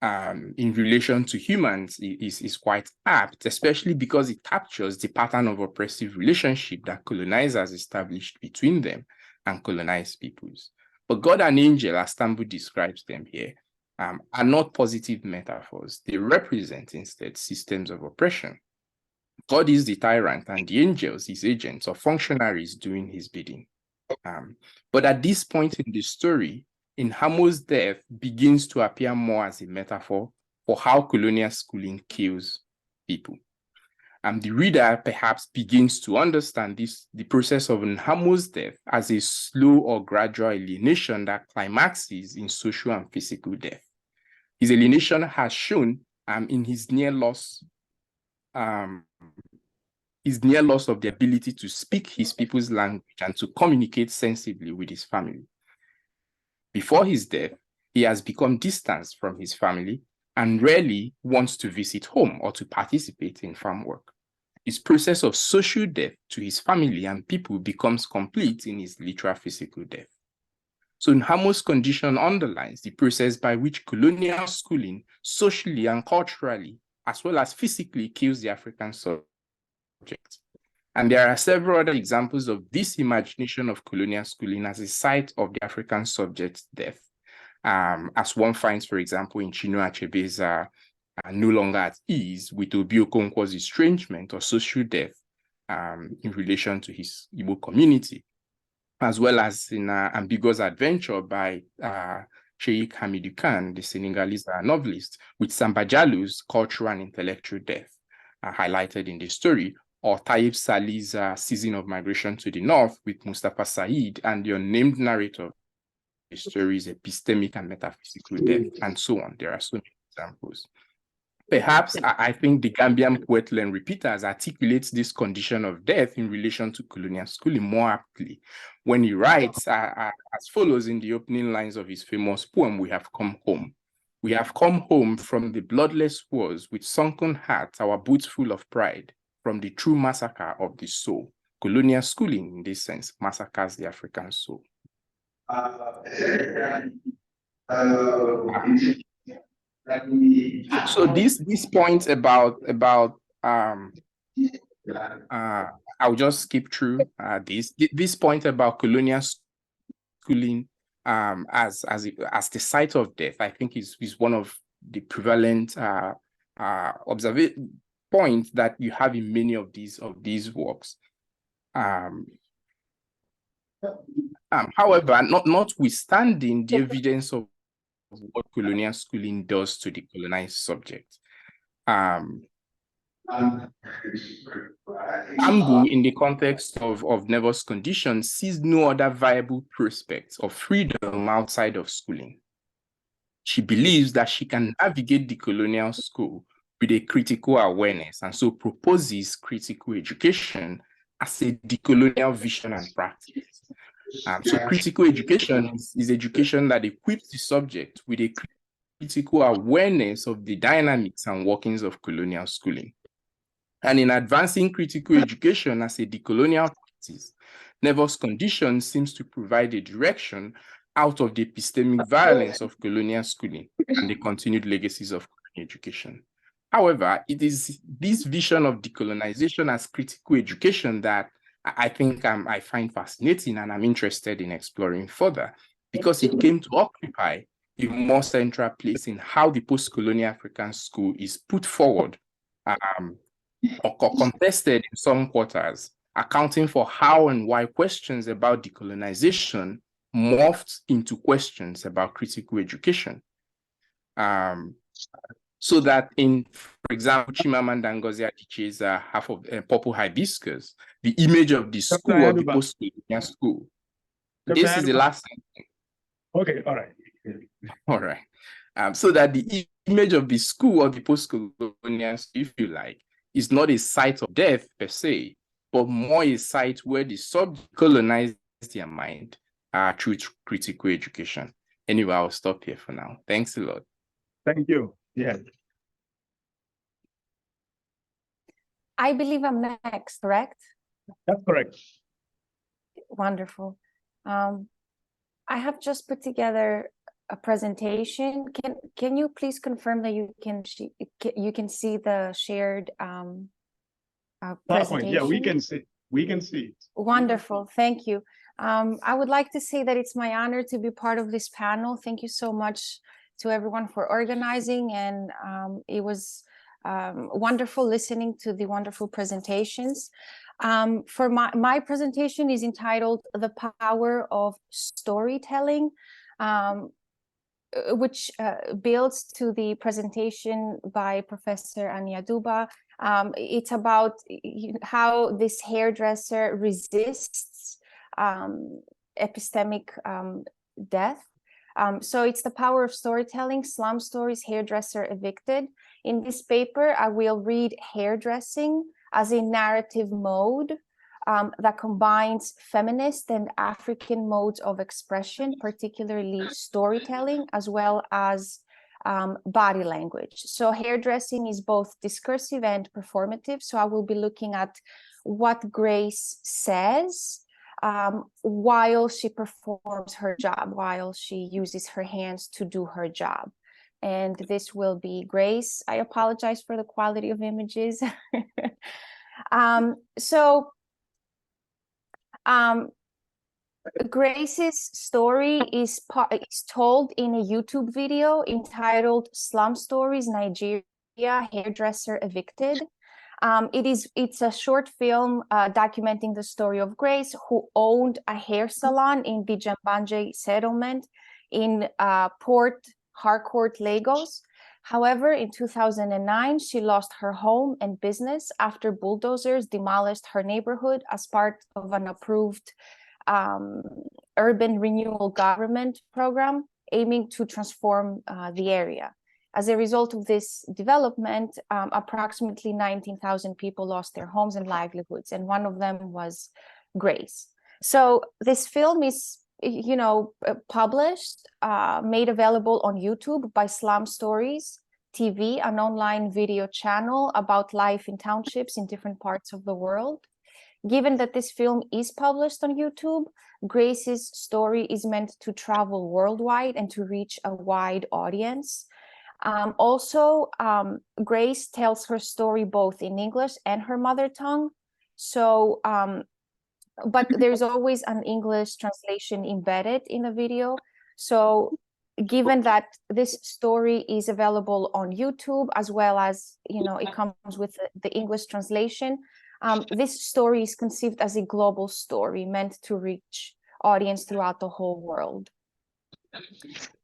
in relation to humans is quite apt, especially because it captures the pattern of oppressive relationship that colonizers established between them and colonized peoples. But God and angel, as Tambu describes them here, are not positive metaphors. They represent instead systems of oppression. God is the tyrant and the angels, his agents or functionaries doing his bidding. But at this point in the story, Nhamo's death begins to appear more as a metaphor for how colonial schooling kills people. The reader perhaps begins to understand the process of Nhamo's death as a slow or gradual alienation that climaxes in social and physical death. His alienation has shown in his near loss of the ability to speak his people's language and to communicate sensibly with his family. Before his death, he has become distanced from his family and rarely wants to visit home or to participate in farm work. His process of social death to his family and people becomes complete in his literal physical death. So Nhamo's condition underlines the process by which colonial schooling socially and culturally, as well as physically, kills the African subject. And there are several other examples of this imagination of colonial schooling as a site of the African subject's death, as one finds, for example, in Chinua Achebe's No Longer at Ease, with Obi Okonkwo's estrangement or social death in relation to his Igbo community, as well as in Ambiguous Adventure by Sheikh Hamidou Khan, the Senegalese novelist, with Samba Diallo's cultural and intellectual death highlighted in the story, or Taib Salih's Season of Migration to the North with Mustafa Said and the unnamed narrator. The story's epistemic and metaphysical death, and so on. There are so many examples. Perhaps I think the Gambian poet Len Repeaters articulates this condition of death in relation to colonial schooling more aptly when he writes as follows in the opening lines of his famous poem, We Have Come Home. We have come home from the bloodless wars with sunken hearts, our boots full of pride, from the true massacre of the soul. Colonial schooling, in this sense, massacres the African soul. So this point about I'll just skip through this point about colonial schooling as the site of death, I think is one of the prevalent points that you have in many of these works. However, notwithstanding the evidence of what colonial schooling does to the colonized subject, Tambu, in the context of nervous conditions, sees no other viable prospects of freedom outside of schooling. She believes that she can navigate the colonial school with a critical awareness, and so proposes critical education as a decolonial vision and practice. So critical education is education that equips the subject with a critical awareness of the dynamics and workings of colonial schooling. And in advancing critical education as a decolonial practice, Neville's condition seems to provide a direction out of the epistemic violence of colonial schooling and the continued legacies of colonial education. However, it is this vision of decolonization as critical education that I think I find fascinating and I'm interested in exploring further, because it came to occupy a more central place in how the post-colonial African school is put forward or contested in some quarters, accounting for how and why questions about decolonization morphed into questions about critical education. So that in, for example, Chimamanda Ngozi Adichie's half of Purple Hibiscus, the image of the school, of the post-colonial school. This is the last thing. Okay, all right. All right. So that the image of the school, of the post-colonial school, if you like, is not a site of death per se, but more a site where the subject colonizes their mind through critical education. Anyway, I'll stop here for now. Thanks a lot. Thank you. Yeah. I believe I'm next, correct? That's correct. Wonderful. I have just put together a presentation. Can you please confirm that you can see the shared presentation? Yeah, we can see. We can see it. Wonderful. Thank you. I would like to say that it's my honor to be part of this panel. Thank you so much to everyone for organizing, and it was wonderful listening to the wonderful presentations. For my presentation is entitled "The Power of Storytelling," which builds to the presentation by Professor Ania Duba. It's about how this hairdresser resists epistemic death. So it's the power of storytelling, slum stories, hairdresser evicted. In this paper, I will read hairdressing as a narrative mode that combines feminist and African modes of expression, particularly storytelling, as well as body language. So hairdressing is both discursive and performative. So I will be looking at what Grace says while she performs her job, while she uses her hands to do her job. And this will be Grace. I apologize for the quality of images. Grace's story is told in a YouTube video entitled "Slum Stories Nigeria, Hairdresser Evicted." It's a short film documenting the story of Grace, who owned a hair salon in the Jambanje settlement in Port Harcourt, Lagos. However, in 2009, she lost her home and business after bulldozers demolished her neighborhood as part of an approved urban renewal government program aiming to transform the area. As a result of this development, approximately 19,000 people lost their homes and livelihoods, and one of them was Grace. So this film is, published, made available on YouTube by Slum Stories TV, an online video channel about life in townships in different parts of the world. Given that this film is published on YouTube, Grace's story is meant to travel worldwide and to reach a wide audience. Grace tells her story both in English and her mother tongue. So, but there's always an English translation embedded in the video. So given that this story is available on YouTube, as well as, it comes with the English translation, this story is conceived as a global story meant to reach audience throughout the whole world.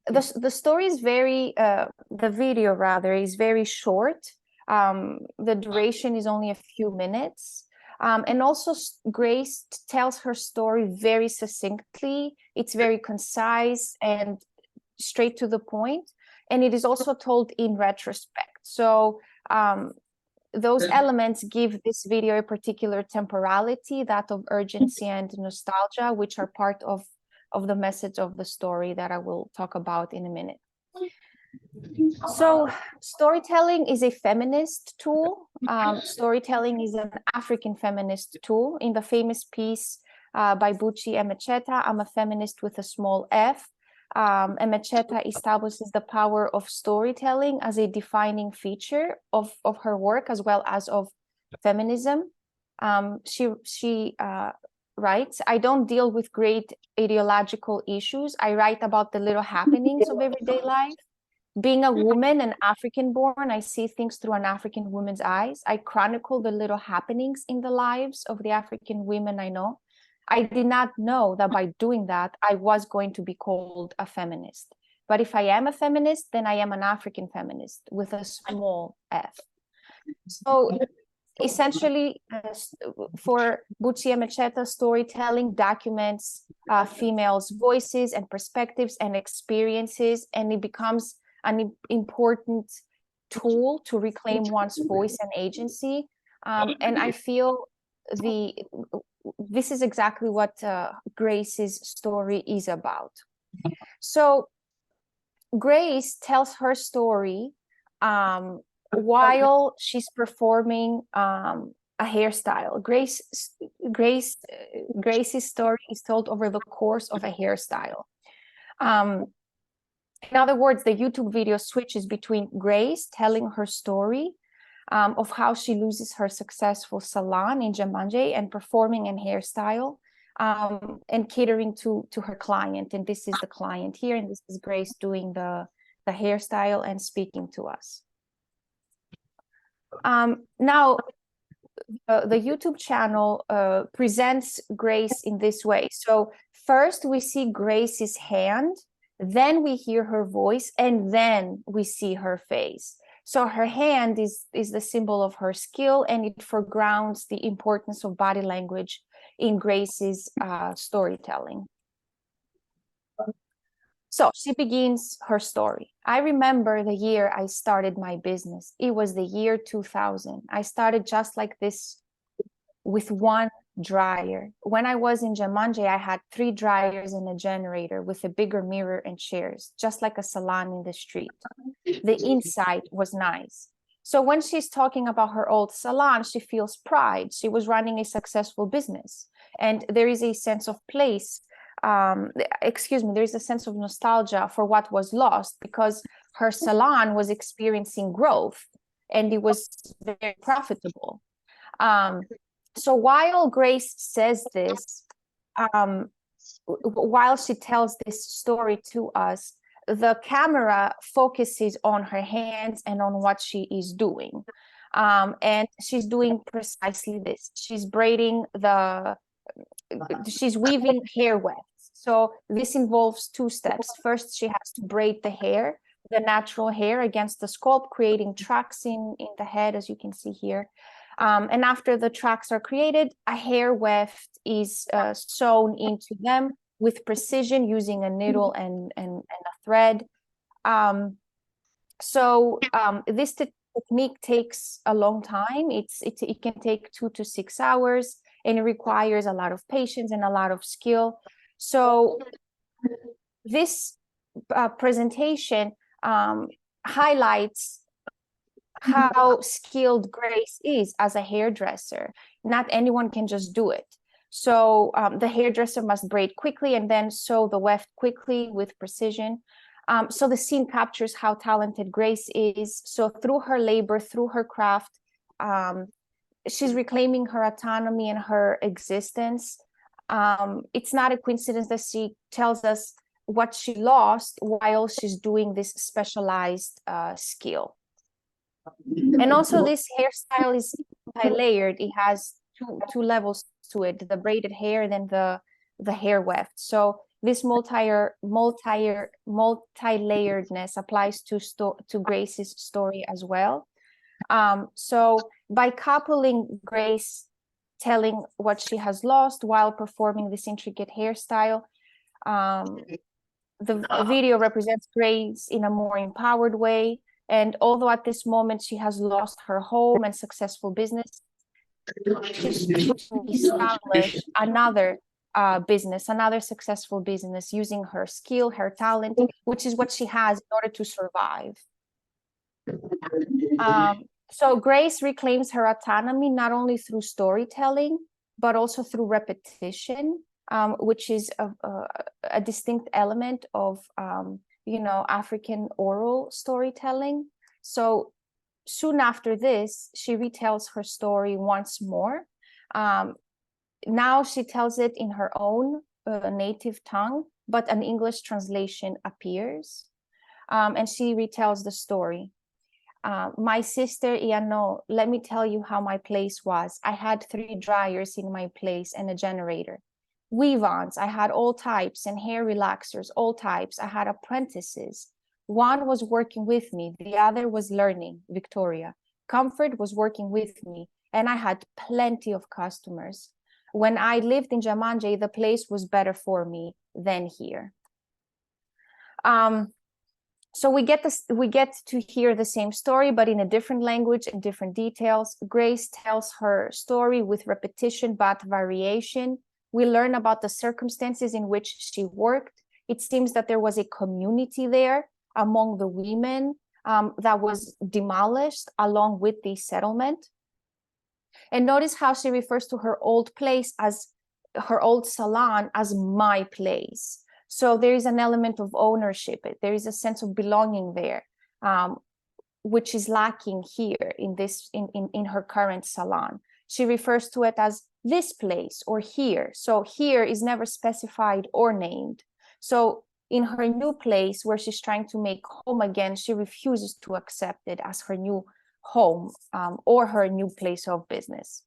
The story is the video rather is very short. The duration is only a few minutes. And also Grace tells her story very succinctly. It's very concise and straight to the point. and it is also told in retrospect. So those elements give this video a particular temporality, that of urgency and nostalgia, which are part of the message of the story that I will talk about in a minute. So storytelling is a feminist tool. Storytelling is an African feminist tool. In the famous piece by Buchi Emecheta, I'm a feminist with a small f, Emecheta establishes the power of storytelling as a defining feature of her work, as well as of feminism. She writes, I don't deal with great ideological issues. I write about the little happenings of everyday life. Being a woman, an African born, I see things through an African woman's eyes. I chronicle the little happenings in the lives of the African women I know. I did not know that by doing that, I was going to be called a feminist. But if I am a feminist, then I am an African feminist with a small f. So essentially, for Buchi Emecheta, storytelling documents females' voices and perspectives and experiences, and it becomes an important tool to reclaim one's voice and agency. And I feel this is exactly what Grace's story is about. So Grace tells her story while she's performing a hairstyle. Grace's story is told over the course of a hairstyle. In other words, the YouTube video switches between Grace telling her story of how she loses her successful salon in Njamanje and performing in hairstyle and catering to her client. And this is the client here, and this is Grace doing the hairstyle and speaking to us. Now, the YouTube channel presents Grace in this way. So first we see Grace's hand, then we hear her voice, and then we see her face. So her hand is the symbol of her skill, and it foregrounds the importance of body language in Grace's storytelling. So she begins her story. I remember the year I started my business. It was the year 2000. I started just like this with one dryer. When I was in Njamanje, I had 3 dryers and a generator with a bigger mirror and chairs, just like a salon in the street. The inside was nice. So when she's talking about her old salon, she feels pride. She was running a successful business. And there is a sense of place. There is a sense of nostalgia for what was lost, because her salon was experiencing growth and it was very profitable. So while Grace says this, while she tells this story to us, the camera focuses on her hands and on what she is doing. And she's doing precisely this. She's braiding she's weaving hair wefts. So this involves 2 steps. First, she has to braid the hair, the natural hair, against the scalp, creating tracks in the head, as you can see here. And after the tracks are created, a hair weft is sewn into them with precision using a needle and a thread. This technique takes a long time. It can take 2 to 6 hours, and it requires a lot of patience and a lot of skill. So this presentation highlights how skilled Grace is as a hairdresser. Not anyone can just do it. So the hairdresser must braid quickly and then sew the weft quickly with precision. So the scene captures how talented Grace is. So through her labor, through her craft, she's reclaiming her autonomy and her existence. It's not a coincidence that she tells us what she lost while she's doing this specialized skill. And also this hairstyle is multi-layered. It has two levels to it, the braided hair and then the hair weft. So this multi-layeredness applies to Grace's story as well. So by coupling Grace telling what she has lost while performing this intricate hairstyle, the video represents Grace in a more empowered way. And although at this moment she has lost her home and successful business, she's trying to establish another business, another successful business using her skill, her talent, which is what she has in order to survive. So Grace reclaims her autonomy not only through storytelling, but also through repetition, which is a distinct element of African oral storytelling. So soon after this, she retells her story once more. Now she tells it in her own native tongue, but an English translation appears, and she retells the story. My sister Iano, let me tell you how my place was. I had 3 dryers in my place and a generator. Weave-ons, I had all types, and hair relaxers, all types. I had apprentices. One was working with me, the other was learning, Victoria. Comfort was working with me, and I had plenty of customers. When I lived in Jamanje, the place was better for me than here. So we get to hear the same story, but in a different language and different details. Grace tells her story with repetition but variation. We learn about the circumstances in which she worked. It seems that there was a community there among the women that was demolished along with the settlement. And notice how she refers to her old place as her old salon as my place. So there is an element of ownership. There is a sense of belonging there, which is lacking here in her current salon. She refers to it as this place or here. So here is never specified or named. So in her new place where she's trying to make home again, she refuses to accept it as her new home or her new place of business.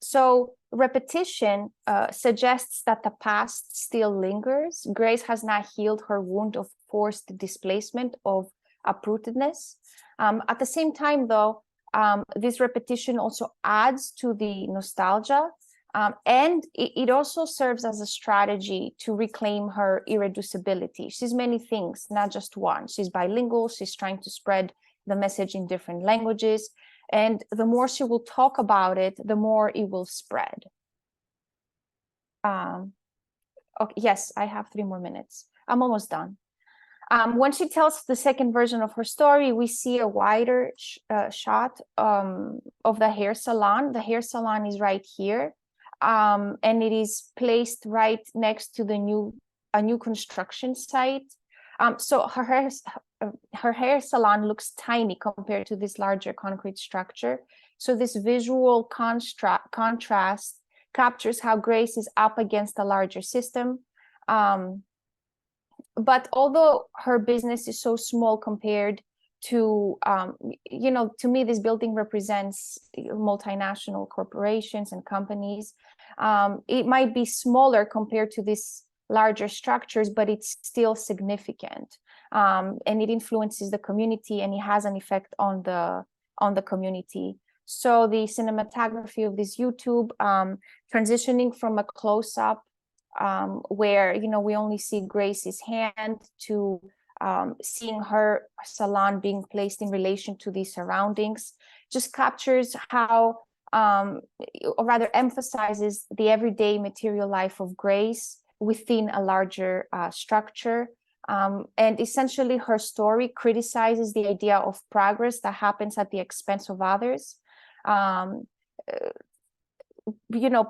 So repetition suggests that the past still lingers. Grace has not healed her wound of forced displacement, of uprootedness. At the same time, though, this repetition also adds to the nostalgia, and it also serves as a strategy to reclaim her irreducibility. She's many things, not just one. She's bilingual. She's trying to spread the message in different languages. And the more she will talk about it, the more it will spread. Okay, yes, I have 3 more minutes. I'm almost done. When she tells the second version of her story, we see a wider shot of the hair salon. The hair salon is right here, and it is placed right next to a new construction site. So her hair salon looks tiny compared to this larger concrete structure. So this visual contrast captures how Grace is up against a larger system. But although her business is so small compared to, to me, this building represents multinational corporations and companies. It might be smaller compared to these larger structures, but it's still significant. And it influences the community, and it has an effect on the community. So the cinematography of this YouTube, transitioning from a close-up where we only see Grace's hand to seeing her salon being placed in relation to the surroundings, just captures how, or rather emphasizes the everyday material life of Grace within a larger structure. And essentially her story criticizes the idea of progress that happens at the expense of others.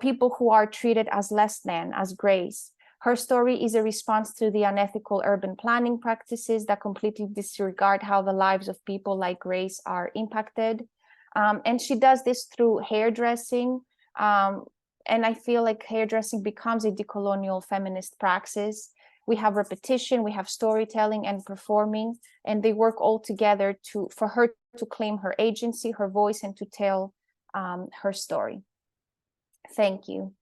People who are treated as less than, as Grace. Her story is a response to the unethical urban planning practices that completely disregard how the lives of people like Grace are impacted. And she does this through hairdressing. And I feel like hairdressing becomes a decolonial feminist praxis. We have repetition, we have storytelling and performing, and they work all together for her to claim her agency, her voice, and to tell her story. Thank you.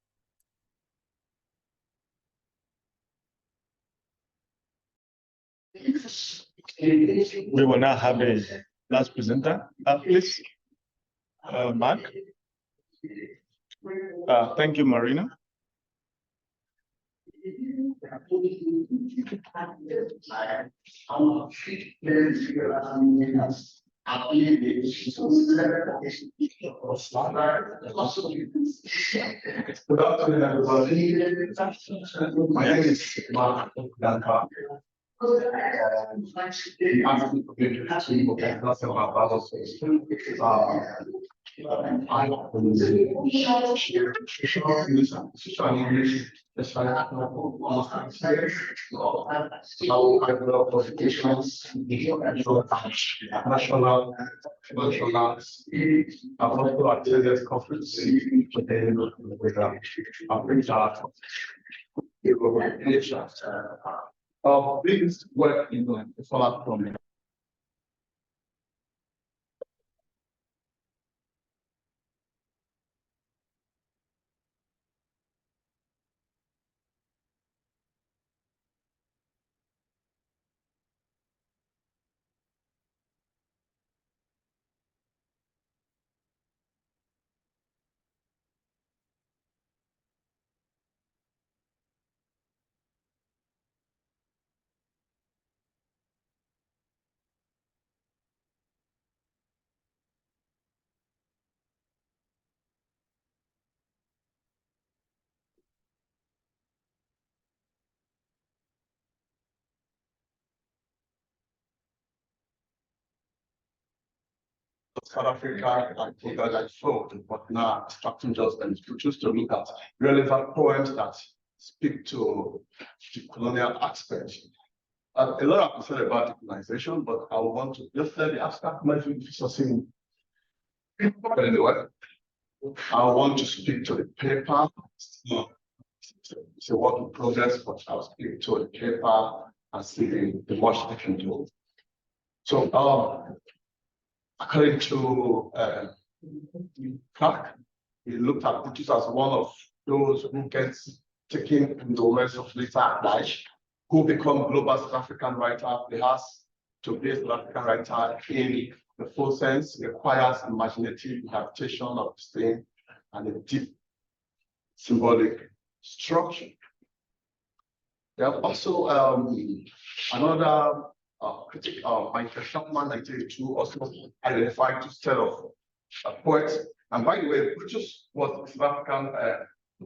We will now have the last presenter. Please, Mark. Thank you, Marina. Good afternoon, everybody. My name is Mark Danka. Qualifications, national, I've also attended conference with biggest work in the solar problem. South Africa and Portugal and so, but now starting just and choose to look at relevant poems that speak to the colonial aspect. A lot of said about decolonization, but I want to just let the abstract mention something. Anyway, I want to speak to the paper. It's a work in progress, but I'll speak to the paper and see the much they can do. So, according to Clark, he looked at Brutus as one of those who gets taken in the words of later Daesh, who become global South African writer. He has to be a South African writer in the full sense, requires imaginative interpretation of the thing and a deep symbolic structure. There are also another critic, Michael Chapman, 1982, also identified two set of poets. And by the way, Brutus was a South African,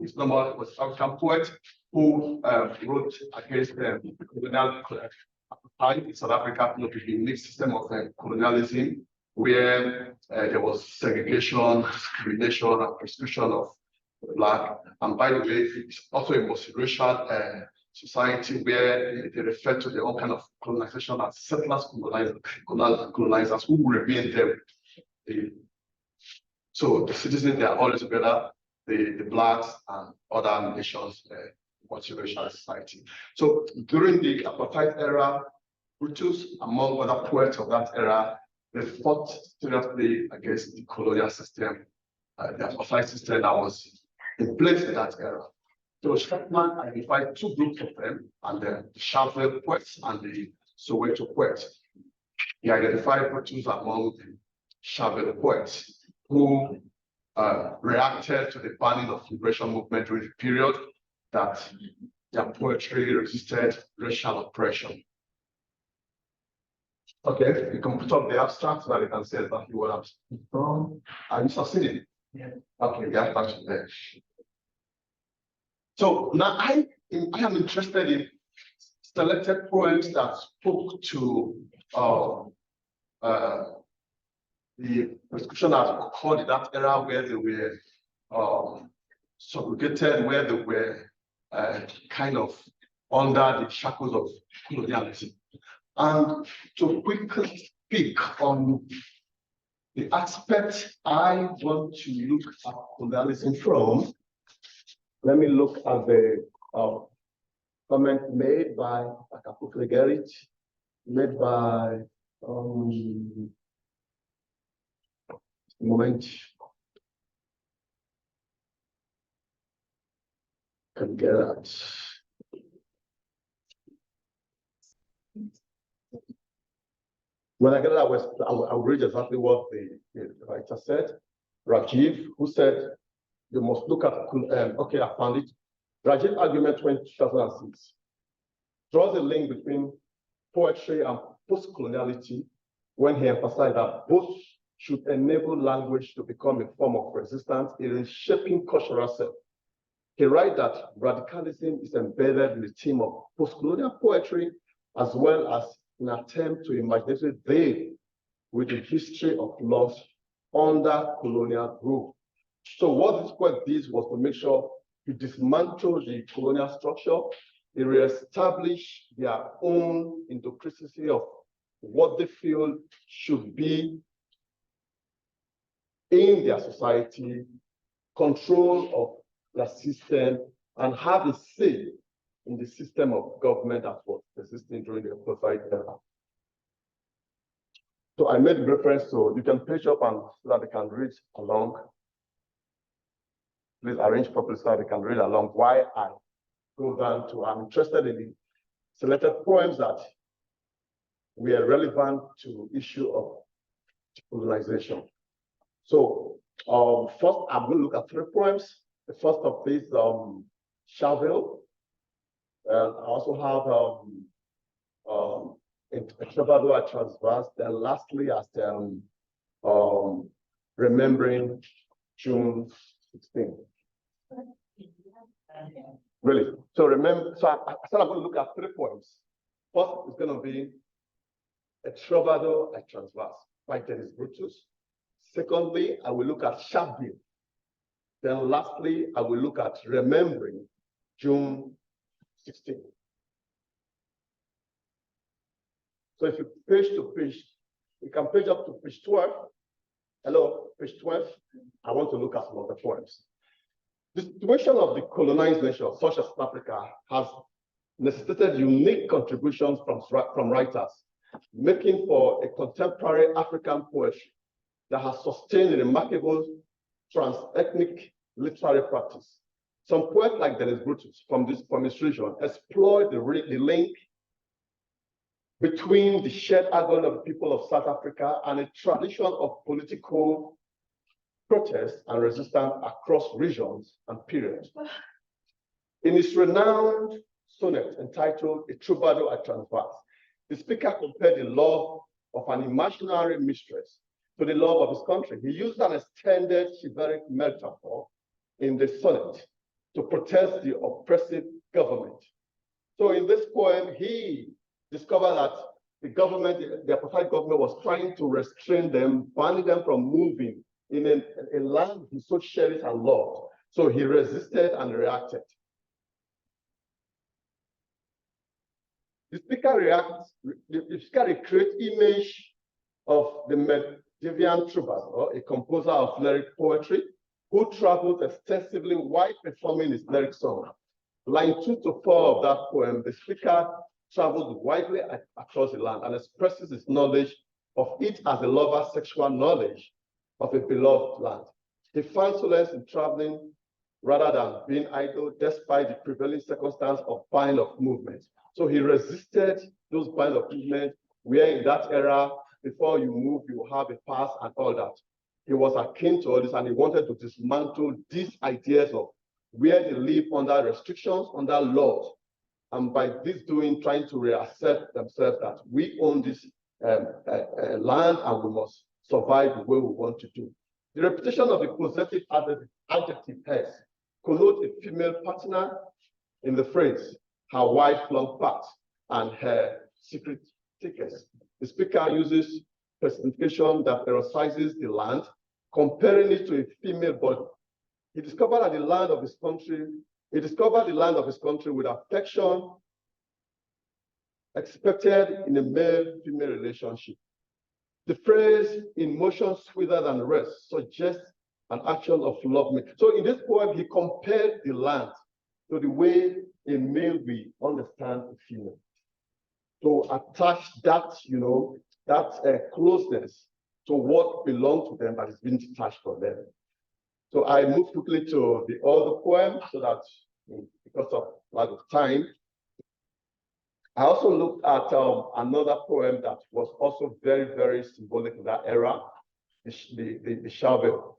his number was South African poet who wrote against colonial in South Africa, the unique system of colonialism, where there was segregation, discrimination, and persecution of the Black. And by the way, it's also a multiracial society where they refer to their own kind of colonization as settlers colonizers who remain there. So the citizens, they are all together, the Blacks and other nations, multiracial society. So during the apartheid era, Brutus, among other poets of that era, they fought seriously against the colonial system, the apartheid system that was in place in that era. So Chapman identified two groups of them, and the Sharpeville poets and the Soweto poets. He identified Brutus among the Sharpeville poets who reacted to the banning of liberation movement during the period that their poetry resisted racial oppression. Okay, you can put up the abstract so that you can say exactly what I'm speaking from. Are you succeeding? Yeah. Okay, the abstract is there. So now I am interested in selected poems that spoke to the persecution that occurred in that era where they were subjugated, where they were kind of under the shackles of colonialism. And to quickly speak on the aspect I want to look at colonialism from, let me look at the comment made by Akafo Gerrit, made by moment. Can get that. When I get that, I'll read exactly what the writer said. Rajiv, who said, you must look at, okay, I found it. Rajiv Argument 2006 draws a link between poetry and post-coloniality when he emphasized that both should enable language to become a form of resistance in reshaping cultural self. He writes that radicalism is embedded in the theme of post-colonial poetry, as well as an attempt to imaginatively deal with the history of loss under colonial rule. So what this poet did was to make sure he dismantled the colonial structure, he reestablished their own idiocracy of what they feel should be in their society, control of the system, and have a say in the system of government that was existing during the apartheid era. So I made reference to, you can page up and so that they can read along. Please arrange properly so that they can read along why I go down to, I'm interested in the selected poems that were relevant to issue of colonization. So first, I'm going to look at 3 poems. The first of these, Chaville. I also have a Troubadour at Transverse. Then lastly, as Remembering June 16. Really? So remember, so I said I'm going to look at 3 poems. First is going to be A Troubadour at Transverse by Denis Brutus. Secondly, I will look at Chaville. Then lastly, I will look at Remembering June 16. So if you page to page, you can page up to page 12. Hello, page 12. I want to look at some of the poems. The situation of the colonized nations, such as South Africa, has necessitated unique contributions from writers, making for a contemporary African poetry that has sustained a remarkable trans-ethnic literary practice. Some poets like Denis Brutus from this region exploit the link between the shared agony of the people of South Africa and a tradition of political protest and resistance across regions and periods. In his renowned sonnet entitled A Troubadour at Transverse, the speaker compared the love of an imaginary mistress to the love of his country. He used an extended chivalric metaphor in the sonnet to protest the oppressive government. So in this poem, he discovered that the government, the apartheid government, was trying to restrain them, banning them from moving in a land he so cherished and loved. So he resisted and reacted. The speaker recreates image of the Medivian troubadour, a composer of lyric poetry, who traveled extensively while performing his lyric song. Line 2 to 4 of that poem, the speaker traveled widely across the land and expresses his knowledge of it as a lover's sexual knowledge of a beloved land. He finds solace in traveling rather than being idle, despite the prevailing circumstance of bind of movement. So he resisted those bind of movement, where in that era, before you move, you have a pass and all that. He was akin to all this, and he wanted to dismantle these ideas of where they live under restrictions, under laws, and by this doing, trying to reassert themselves that we own this land and we must survive the way we want to do. The repetition of the possessive adjective has connotes a female partner in the phrase, her wife flung past and her secret tickets. The speaker uses personification that eroticizes the land, comparing it to a female body. He discovered that the land of his country, with affection expected in a male-female relationship. The phrase, in motion sweeter than rest, suggests an action of lovemaking. So in this poem, he compared the land to the way a male will understand a female. To attach that, that closeness to what belongs to them that is being detached from them. So I move quickly to the other poem so that, because of lack of time, I also looked at another poem that was also very, very symbolic in that era, the Chaville.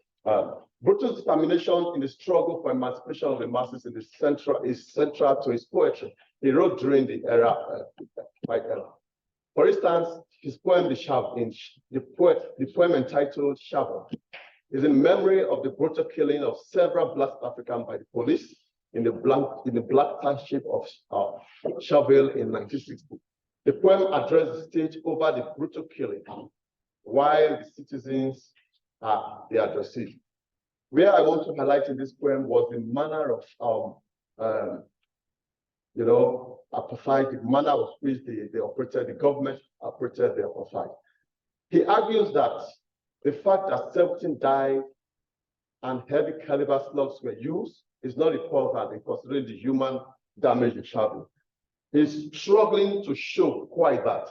Brutus' determination in the struggle for emancipation of the masses is central to his poetry. He wrote during the era, White era. For instance, his poem, the poem entitled Shavon, is in memory of the brutal killing of several Black Africans by the police in the Black township of Shaville in 1960. The poem addressed the stage over the brutal killing, while the citizens are the addressees. Where I want to highlight in this poem was the manner of, apartheid, the manner of which they operated, the government operated the apartheid. He argues that the fact that 17 died and heavy caliber slugs were used is not important in considering the human damage in Shaville. He's struggling to show quite that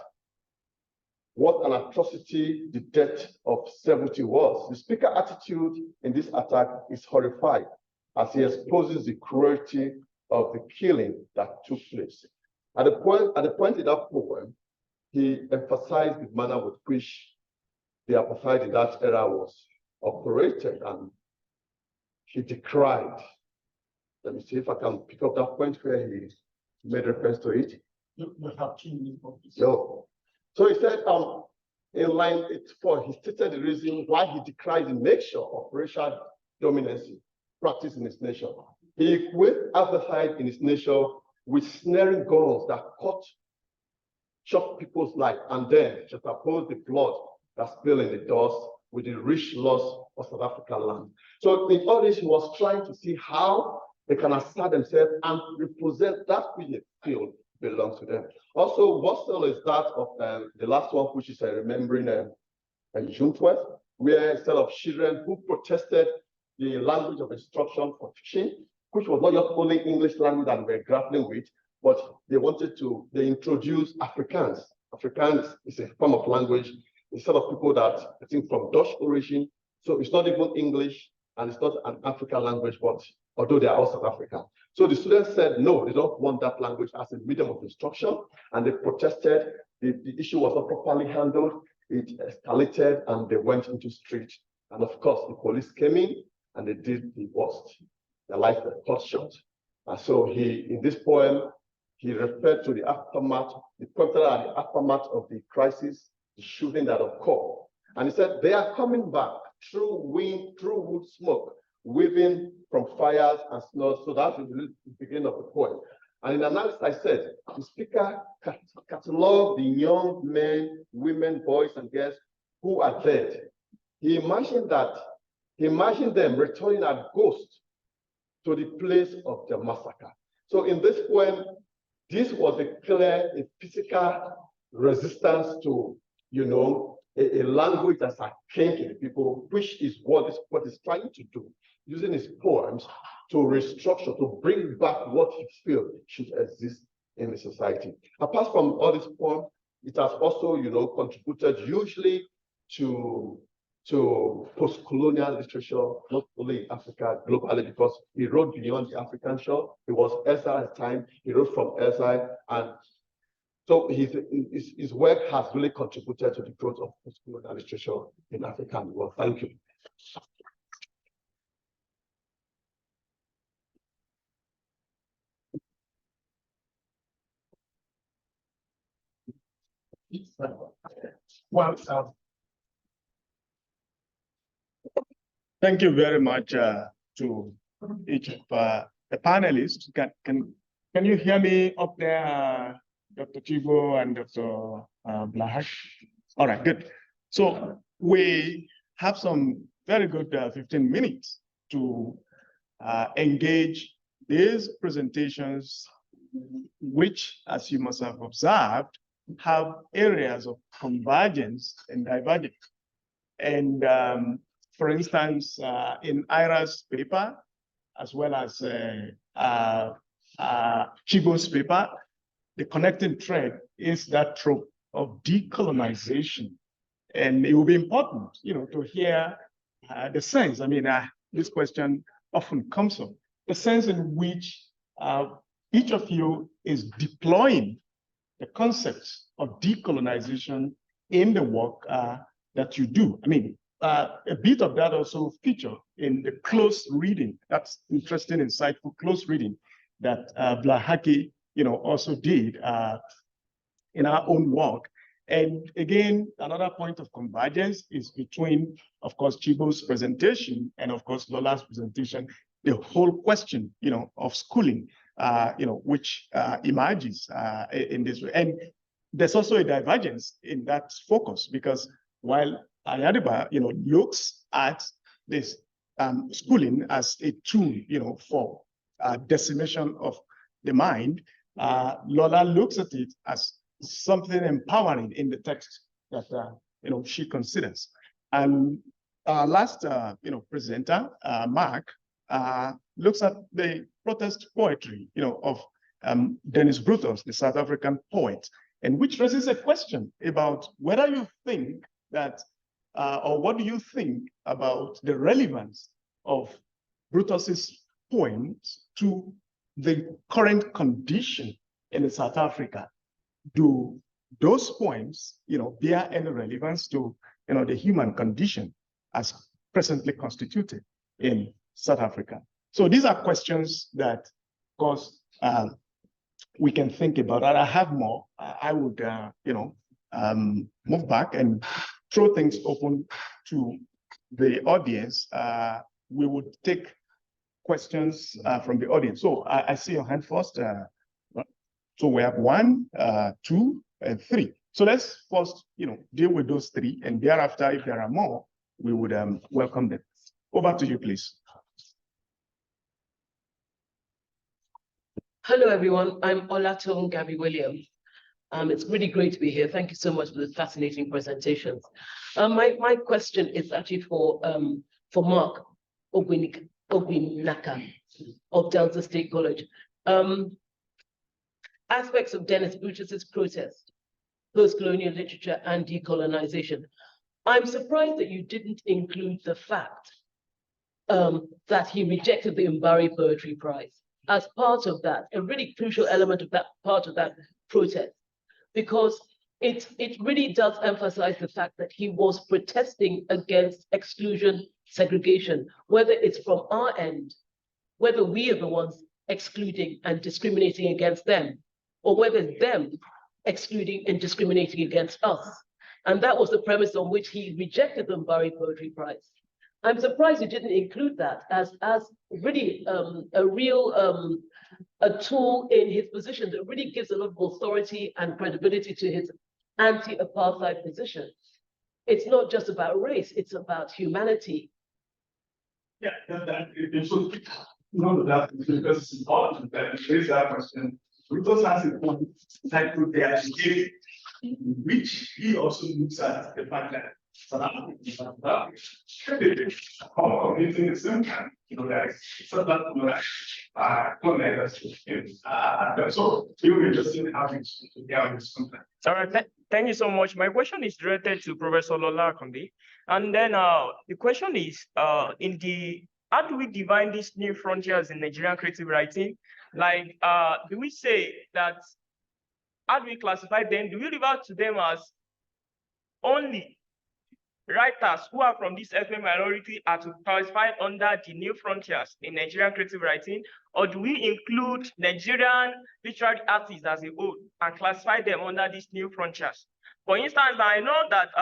what an atrocity the death of 70 was. The speaker's attitude in this attack is horrified as he exposes the cruelty of the killing that took place. At the point in that poem, he emphasized the manner with which the apartheid in that era was operated, and he decried. Let me see if I can pick up that point where he made reference to it. You have 2 minutes. So he said, in line 84, he stated the reason why he decried the nature of racial dominance practiced in his nation. He equated apartheid in his nation with snaring guns that choke people's life, and then juxtapose the blood that spilled in the dust with the rich loss of South African land. So in all this, he was trying to see how they can assert themselves and represent that which they feel belongs to them. Also, Boston is that of the last one, which is remembering June 12th, where instead of children who protested the language of instruction for teaching, which was not just only English language that we're grappling with, but they introduced Afrikaans. Afrikaans is a form of language, instead of people that I think from Dutch origin. So it's not even English and it's not an African language, but although they are all South African. So the students said, no, they don't want that language as a medium of instruction. And they protested. The issue was not properly handled. It escalated and they went into street. And of course, the police came in and they did the worst. Their life was cut short. And so in this poem, he referred to the aftermath, the aftermath of the crisis, the shooting that occurred. And he said, they are coming back through wind, through wood smoke, waving from fires and snow. So that's the beginning of the poem. And in analysis, I said, the speaker cataloged the young men, women, boys, and girls who are dead. He imagined them returning as ghosts to the place of their massacre. So in this poem, this was a clear, physical resistance to, a language that's akin to the people, which is what is trying to do, using his poems to restructure, to bring back what he feels should exist in the society. Apart from all this poem, it has also, contributed hugely to post-colonial literature, not only in Africa, globally, because he wrote beyond the African shore. He was exiled at the time. He wrote from exile, and so his work has really contributed to the growth of post-colonial literature in Africa and the world. Thank you. Well, thank you very much to each of the panelists. Can you hear me up there, Dr. Chigo and Dr. Blahash? All right, good. So we have some very good 15 minutes to engage these presentations, which, as you must have observed, have areas of convergence and divergence. And for instance, in Ira's paper, as well as Chigo's paper, the connecting thread is that trope of decolonization. And it will be important, to hear the sense. I mean, this question often comes up, the sense in which each of you is deploying the concepts of decolonization in the work that you do. I mean, a bit of that also feature in the close reading. That's interesting, insightful close reading that Blahake, also did in our own work. And again, another point of convergence is between, of course, Chibo's presentation and, of course, Lola's presentation, the whole question, of schooling, which emerges in this way. And there's also a divergence in that focus, because while Ayadiba, looks at this schooling as a tool, for decimation of the mind, Lola looks at it as something empowering in the text that she considers. And our last presenter, Mark, looks at the protest poetry of Dennis Brutus, the South African poet, and which raises a question about whether you think that or what do you think about the relevance of Brutus's poems to the current condition in South Africa? Do those poems, bear any relevance to, the human condition as presently constituted in South Africa? So these are questions that, of course, we can think about. And I have more. I would, move back and throw things open to the audience. We would take questions from the audience. So I see your hand first. So we have 1, 2, and 3. So let's first, deal with those 3, and thereafter, if there are more, we would welcome them. Over to you, please. Hello, everyone. I'm Olaton Gabby Williams. It's really great to be here. Thank you so much for the fascinating presentations. My question is actually for Mark Ogwinaka of Delta State College. Aspects of Dennis Brutus's protest, post-colonial literature and decolonization. I'm surprised that you didn't include the fact that he rejected the Mbari Poetry Prize as part of that, a really crucial element of that part of that protest, because it really does emphasize the fact that he was protesting against exclusion, segregation, whether it's from our end, whether we are the ones excluding and discriminating against them, or whether it's them excluding and discriminating against us. And that was the premise on which he rejected the Mbari Poetry Prize. I'm surprised you didn't include that as really a tool in his position that really gives a lot of authority and credibility to his anti-apartheid position. It's not just about race, it's about humanity. Yeah, none of that, because it's important that you raise that question. Brutus has a point titled The Agitated, in which he also looks at the fact that South Africa community in the same time, that South Africa so you will just see how it's All right, thank you so much. My question is directed to Professor Lola Akonde. And then the question is, how do we define these new frontiers in Nigerian creative writing? Like, do we say that, how do we classify them? Do we refer to them as only writers who are from this ethnic minority are to classify under the new frontiers in Nigerian creative writing? Or do we include Nigerian literary artists as a whole and classify them under these new frontiers? For instance, I know that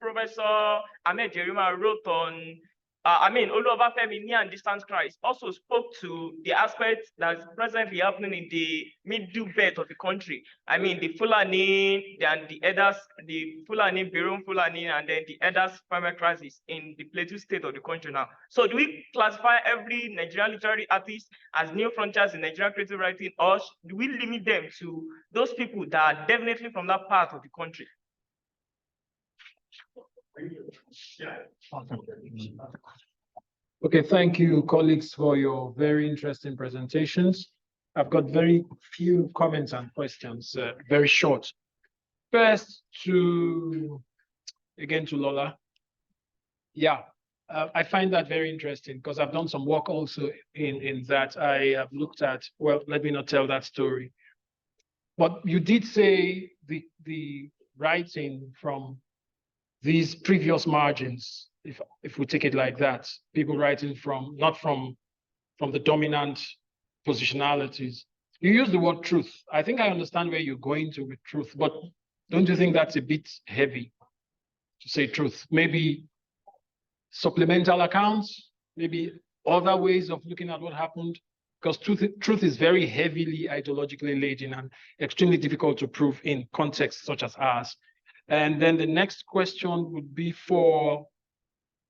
Professor Ahmed Jerima wrote on Olubafemi Near and Distant Cries also spoke to the aspect that's presently happening in the middle belt of the country. I mean, the Fulani and the Edas, the Fulani, Birom Fulani, and then the Edas farmer crisis in the Plateau state of the country now. So do we classify every Nigerian literary artist as new frontiers in Nigerian creative writing, or do we limit them to those people that are definitely from that part of the country? Okay, thank you, colleagues, for your very interesting presentations. I've got very few comments and questions, very short. First, again to Lola. Yeah, I find that very interesting because I've done some work also in that. I have looked at, well, let me not tell that story. But you did say the writing from these previous margins if we take it like that, people writing from not from the dominant positionalities. You use the word truth. I think I understand where you're going to with truth, but don't you think that's a bit heavy to say truth? Maybe supplemental accounts, maybe other ways of looking at what happened, because truth is very heavily ideologically laden and extremely difficult to prove in contexts such as ours. And then the next question would be for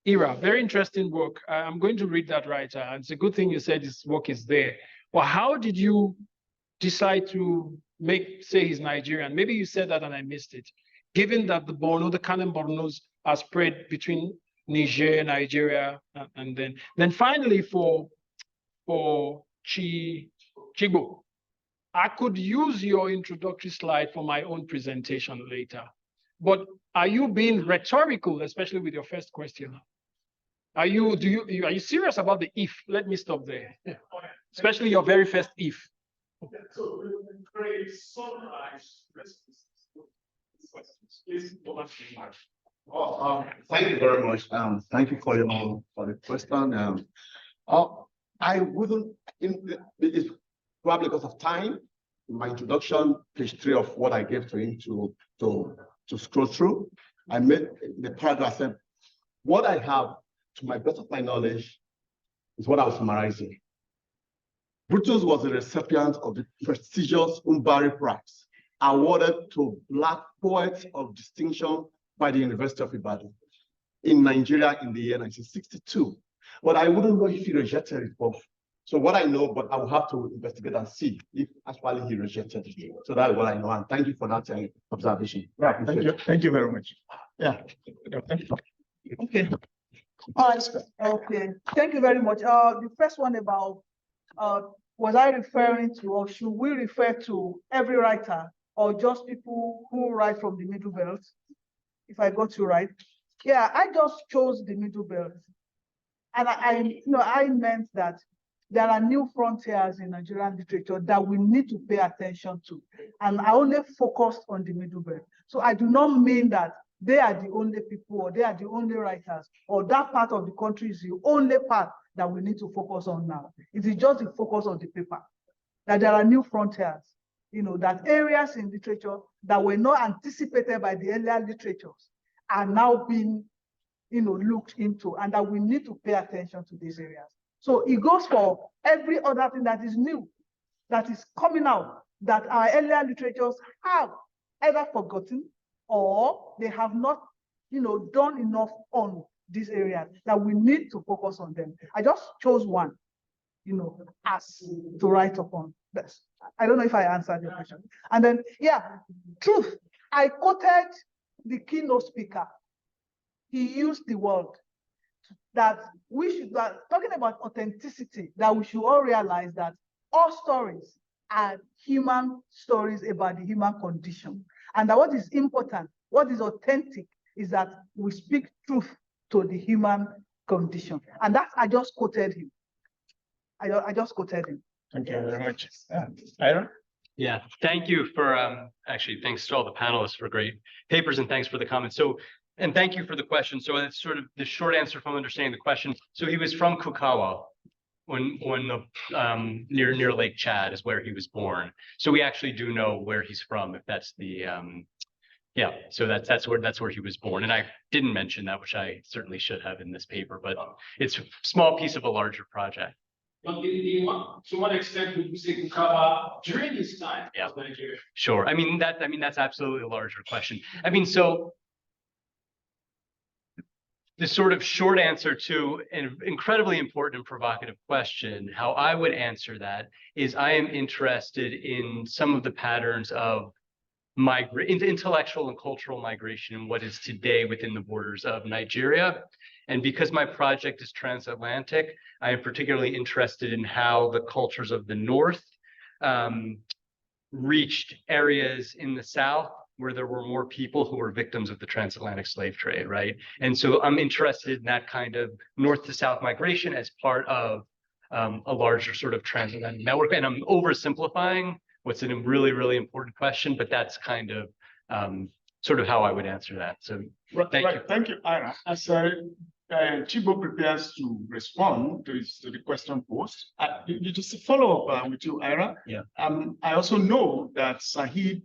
Ira. Very interesting work. I'm going to read that writer, and it's a good thing you said this work is there. Well, how did you decide to say he's Nigerian? Maybe you said that and I missed it. Given that the Kanem Bornos are spread between Niger, Nigeria, and then finally for Chigbo, I could use your introductory slide for my own presentation later. But are you being rhetorical, especially with your first question? Are you serious about the if? Let me stop there. Especially your very first if. Okay, so we will create summarized responses. Please, thank you very much. Thank you for the question. I wouldn't. It's probably because of time. My introduction, page 3 of what I gave to him to scroll through. I made the paragraph said, what I have, to my best of my knowledge, is what I was summarizing. Brutus was a recipient of the prestigious Umbari Prize, awarded to Black poets of distinction by the University of Ibadan in Nigeria in the year 1962. But I wouldn't know if he rejected it both. So what I know, but I will have to investigate and see if actually he rejected it. So that's what I know. And thank you for that observation. Right, thank you. Thank you very much. Yeah. Okay. All right. Okay. Thank you very much. The first one about was I referring to, or should we refer to every writer or just people who write from the Middle Belt? If I got you right. Yeah, I just chose the Middle Belt. And I meant that there are new frontiers in Nigerian literature that we need to pay attention to. And I only focused on the Middle Belt. So I do not mean that they are the only people or they are the only writers or that part of the country is the only part that we need to focus on now. It is just the focus of the paper, that there are new frontiers, that areas in literature that were not anticipated by the earlier literatures are now being, looked into, and that we need to pay attention to these areas. So it goes for every other thing that is new, that is coming out, that our earlier literatures have either forgotten or they have not, done enough on these areas, that we need to focus on them. I just chose one, as to write upon. I don't know if I answered your question. And then, yeah, truth. I quoted the keynote speaker. He used the word that we should, talking about authenticity, that we should all realize that all stories are human stories about the human condition. And that what is important, what is authentic, is that we speak truth to the human condition. And that I just quoted him. I just quoted him. Thank you very much. Ira? Yeah, thank you for, actually, thanks to all the panelists for great papers and thanks for the comments. And thank you for the question. So it's sort of the short answer from understanding the question. So he was from Kukawa, near Lake Chad is where he was born. So we actually do know where he's from, if that's the, yeah, so that's where he was born. And I didn't mention that, which I certainly should have in this paper, but it's a small piece of a larger project. But to what extent would you say Kukawa during his time? Yeah, sure. I mean, that's absolutely a larger question. I mean, so the sort of short answer to an incredibly important and provocative question, how I would answer that is I am interested in some of the patterns of intellectual and cultural migration in what is today within the borders of Nigeria. And because my project is transatlantic, I am particularly interested in how the cultures of the North reached areas in the South where there were more people who were victims of the transatlantic slave trade, right? And so I'm interested in that kind of North to South migration as part of a larger sort of transatlantic network. And I'm oversimplifying what's a really, really important question, but that's kind of sort of how I would answer that. So thank you. Thank you, Ira. As a Chibo prepares to respond to the question posed, just a follow up with you, Ira. Yeah. I also know that Sahid,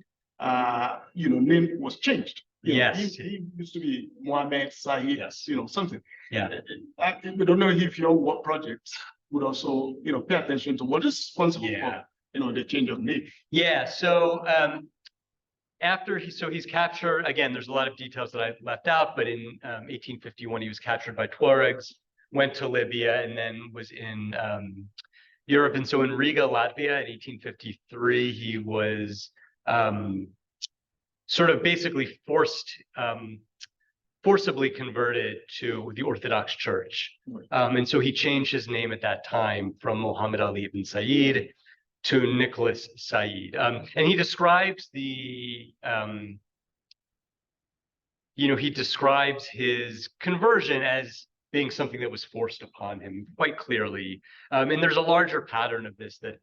name was changed. Yes. He used to be Mohammed Sahid, Yes. Something. Yeah. We don't know if your work projects would also, pay attention to what is responsible for, the change of name. Yeah. So he's captured, again, there's a lot of details that I've left out, but in 1851, he was captured by Tuaregs, went to Libya, and then was in Europe. And so in Riga, Latvia, in 1853, he was sort of basically forcibly converted to the Orthodox Church. And so he changed his name at that time from Muhammad Ali ibn Said to Nicholas Said. And he describes he describes his conversion as being something that was forced upon him quite clearly. And there's a larger pattern of this that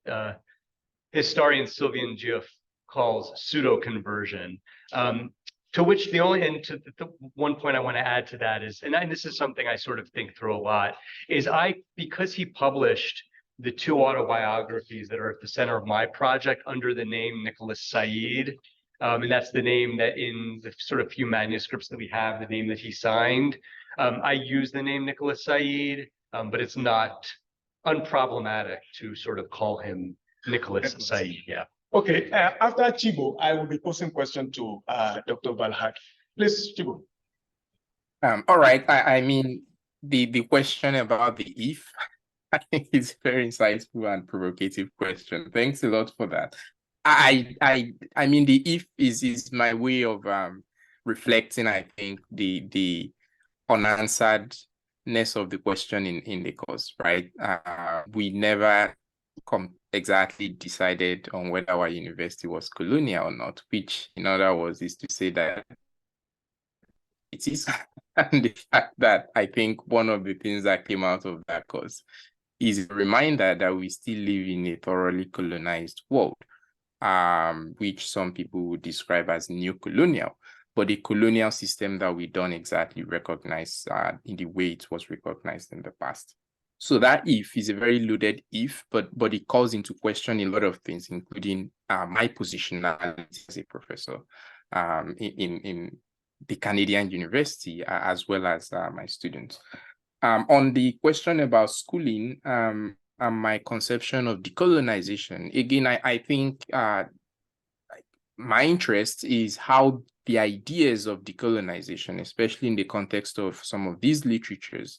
historian Sylvain Diouf calls pseudo-conversion. To which the one point I want to add to that is, and this is something I sort of think through a lot, is because he published the 2 autobiographies that are at the center of my project under the name Nicholas Said, and that's the name that in the sort of few manuscripts that we have, the name that he signed. I use the name Nicholas Said, but it's not unproblematic to sort of call him Nicholas Said. Yeah. Okay, after Chibo, I will be posing question to Dr. Balhaki. Please, Chibo. All right. I mean, the question about the if, I think it's a very insightful and provocative question. Thanks a lot for that. I mean, the if is my way of reflecting, I think, the unansweredness of the question in the course, right? We never exactly decided on whether our university was colonial or not, which in other words is to say that it is. And the fact that I think one of the things that came out of that course is a reminder that we still live in a thoroughly colonized world, which some people would describe as neo-colonial, but a colonial system that we don't exactly recognize in the way it was recognized in the past. So that if is a very loaded if, but it calls into question a lot of things, including my position as a professor in the Canadian University, as well as my students. On the question about schooling and my conception of decolonization, again, I think my interest is how the ideas of decolonization, especially in the context of some of these literatures,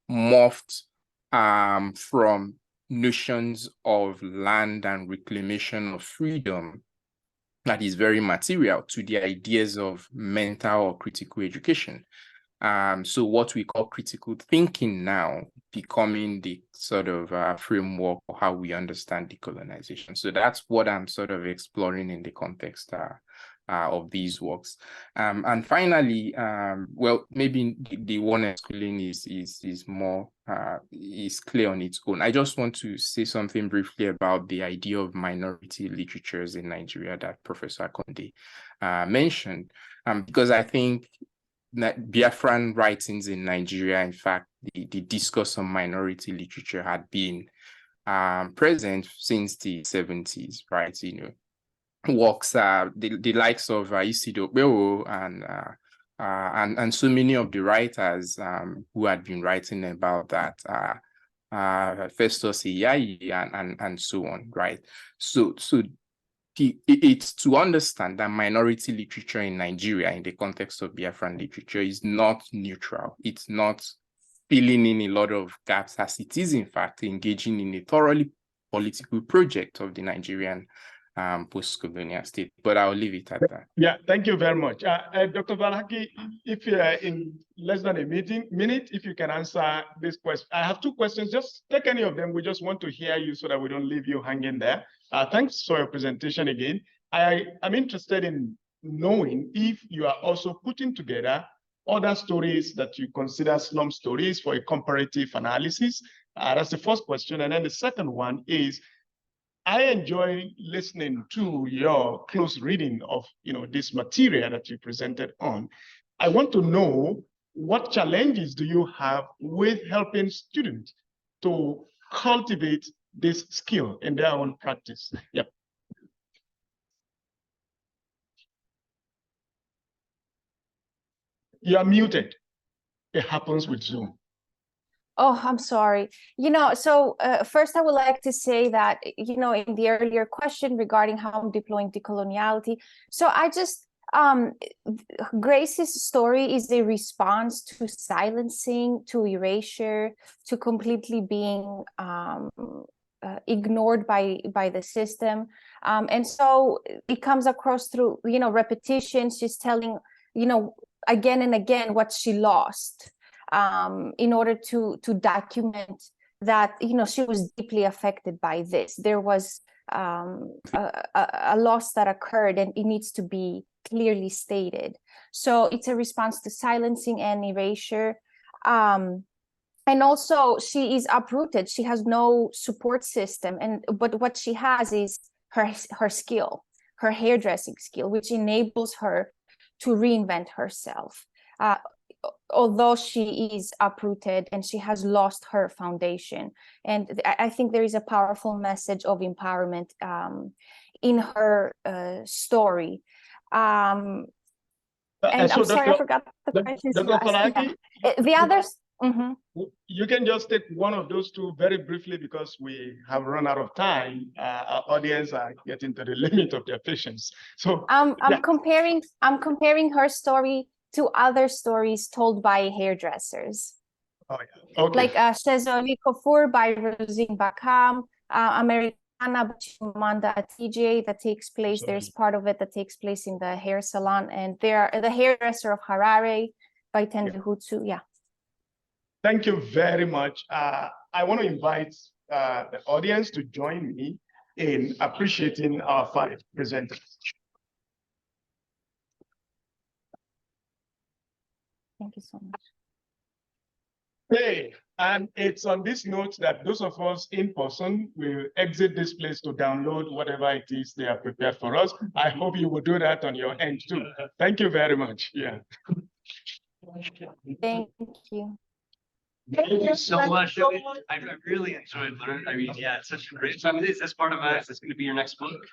morphed from notions of land and reclamation of freedom that is very material to the ideas of mental or critical education. So what we call critical thinking now becoming the sort of framework for how we understand decolonization. So that's what I'm sort of exploring in the context of these works. And finally, well, maybe the one schooling is more is clear on its own. I just want to say something briefly about the idea of minority literatures in Nigeria that Professor Akonde mentioned, because I think that Biafran writings in Nigeria, in fact, the discourse on minority literature had been present since the 70s, right? You know, works the likes of Isido Bewo and so many of the writers who had been writing about that, Festus Iyayi and so on, right? So it's to understand that minority literature in Nigeria in the context of Biafran literature is not neutral. It's not filling in a lot of gaps, as it is in fact engaging in a thoroughly political project of the Nigerian post-colonial state. But I'll leave it at that. Yeah, thank you very much. Dr. Balhaki, if you're in less than a minute, if you can answer this question. I have two questions, just take any of them. We just want to hear you so that we don't leave you hanging there. Thanks for your presentation again. I am interested in knowing if you are also putting together other stories that you consider slum stories for a comparative analysis. That's the first question. And then the second one is, I enjoy listening to your close reading of this material that you presented on. I want to know what challenges do you have with helping students to cultivate this skill in their own practice? Yep. You are muted. It happens with Zoom. Oh, I'm sorry. So first I would like to say that, in the earlier question regarding how I'm deploying decoloniality. So I just, Grace's story is a response to silencing, to erasure, to completely being ignored by the system. And so it comes across through, repetition. She's telling, again and again what she lost. In order to document that, she was deeply affected by this. There was a loss that occurred, and it needs to be clearly stated. So it's a response to silencing and erasure. And also, she is uprooted. She has no support system, but what she has is her skill, her hairdressing skill, which enables her to reinvent herself. Although she is uprooted and she has lost her foundation. And I think there is a powerful message of empowerment in her story. And so I'm sorry, I forgot the question. The others. You can just take one of those two very briefly because we have run out of time. Our audience are getting to the limit of their patience. So I'm comparing her story to other stories told by hairdressers. Oh, yeah. Okay. Like Shezoli Kofur by Rosine Bakham, Americana by Chimamanda Adichie that takes place, there's part of it that takes place in the hair salon, and there are The Hairdresser of Harare by Tende Hutsu. Yeah. Thank you very much. I want to invite the audience to join me in appreciating our 5 presenters. Thank you so much. Hey, and it's on this note that those of us in person will exit this place to download whatever it is they are prepared for us. I hope you will do that on your end too. Thank you very much. Yeah. Thank you. Thank you so much. I really enjoyed learning. I mean, yeah, it's such a great. So, is this part of it? Is this going to be your next book?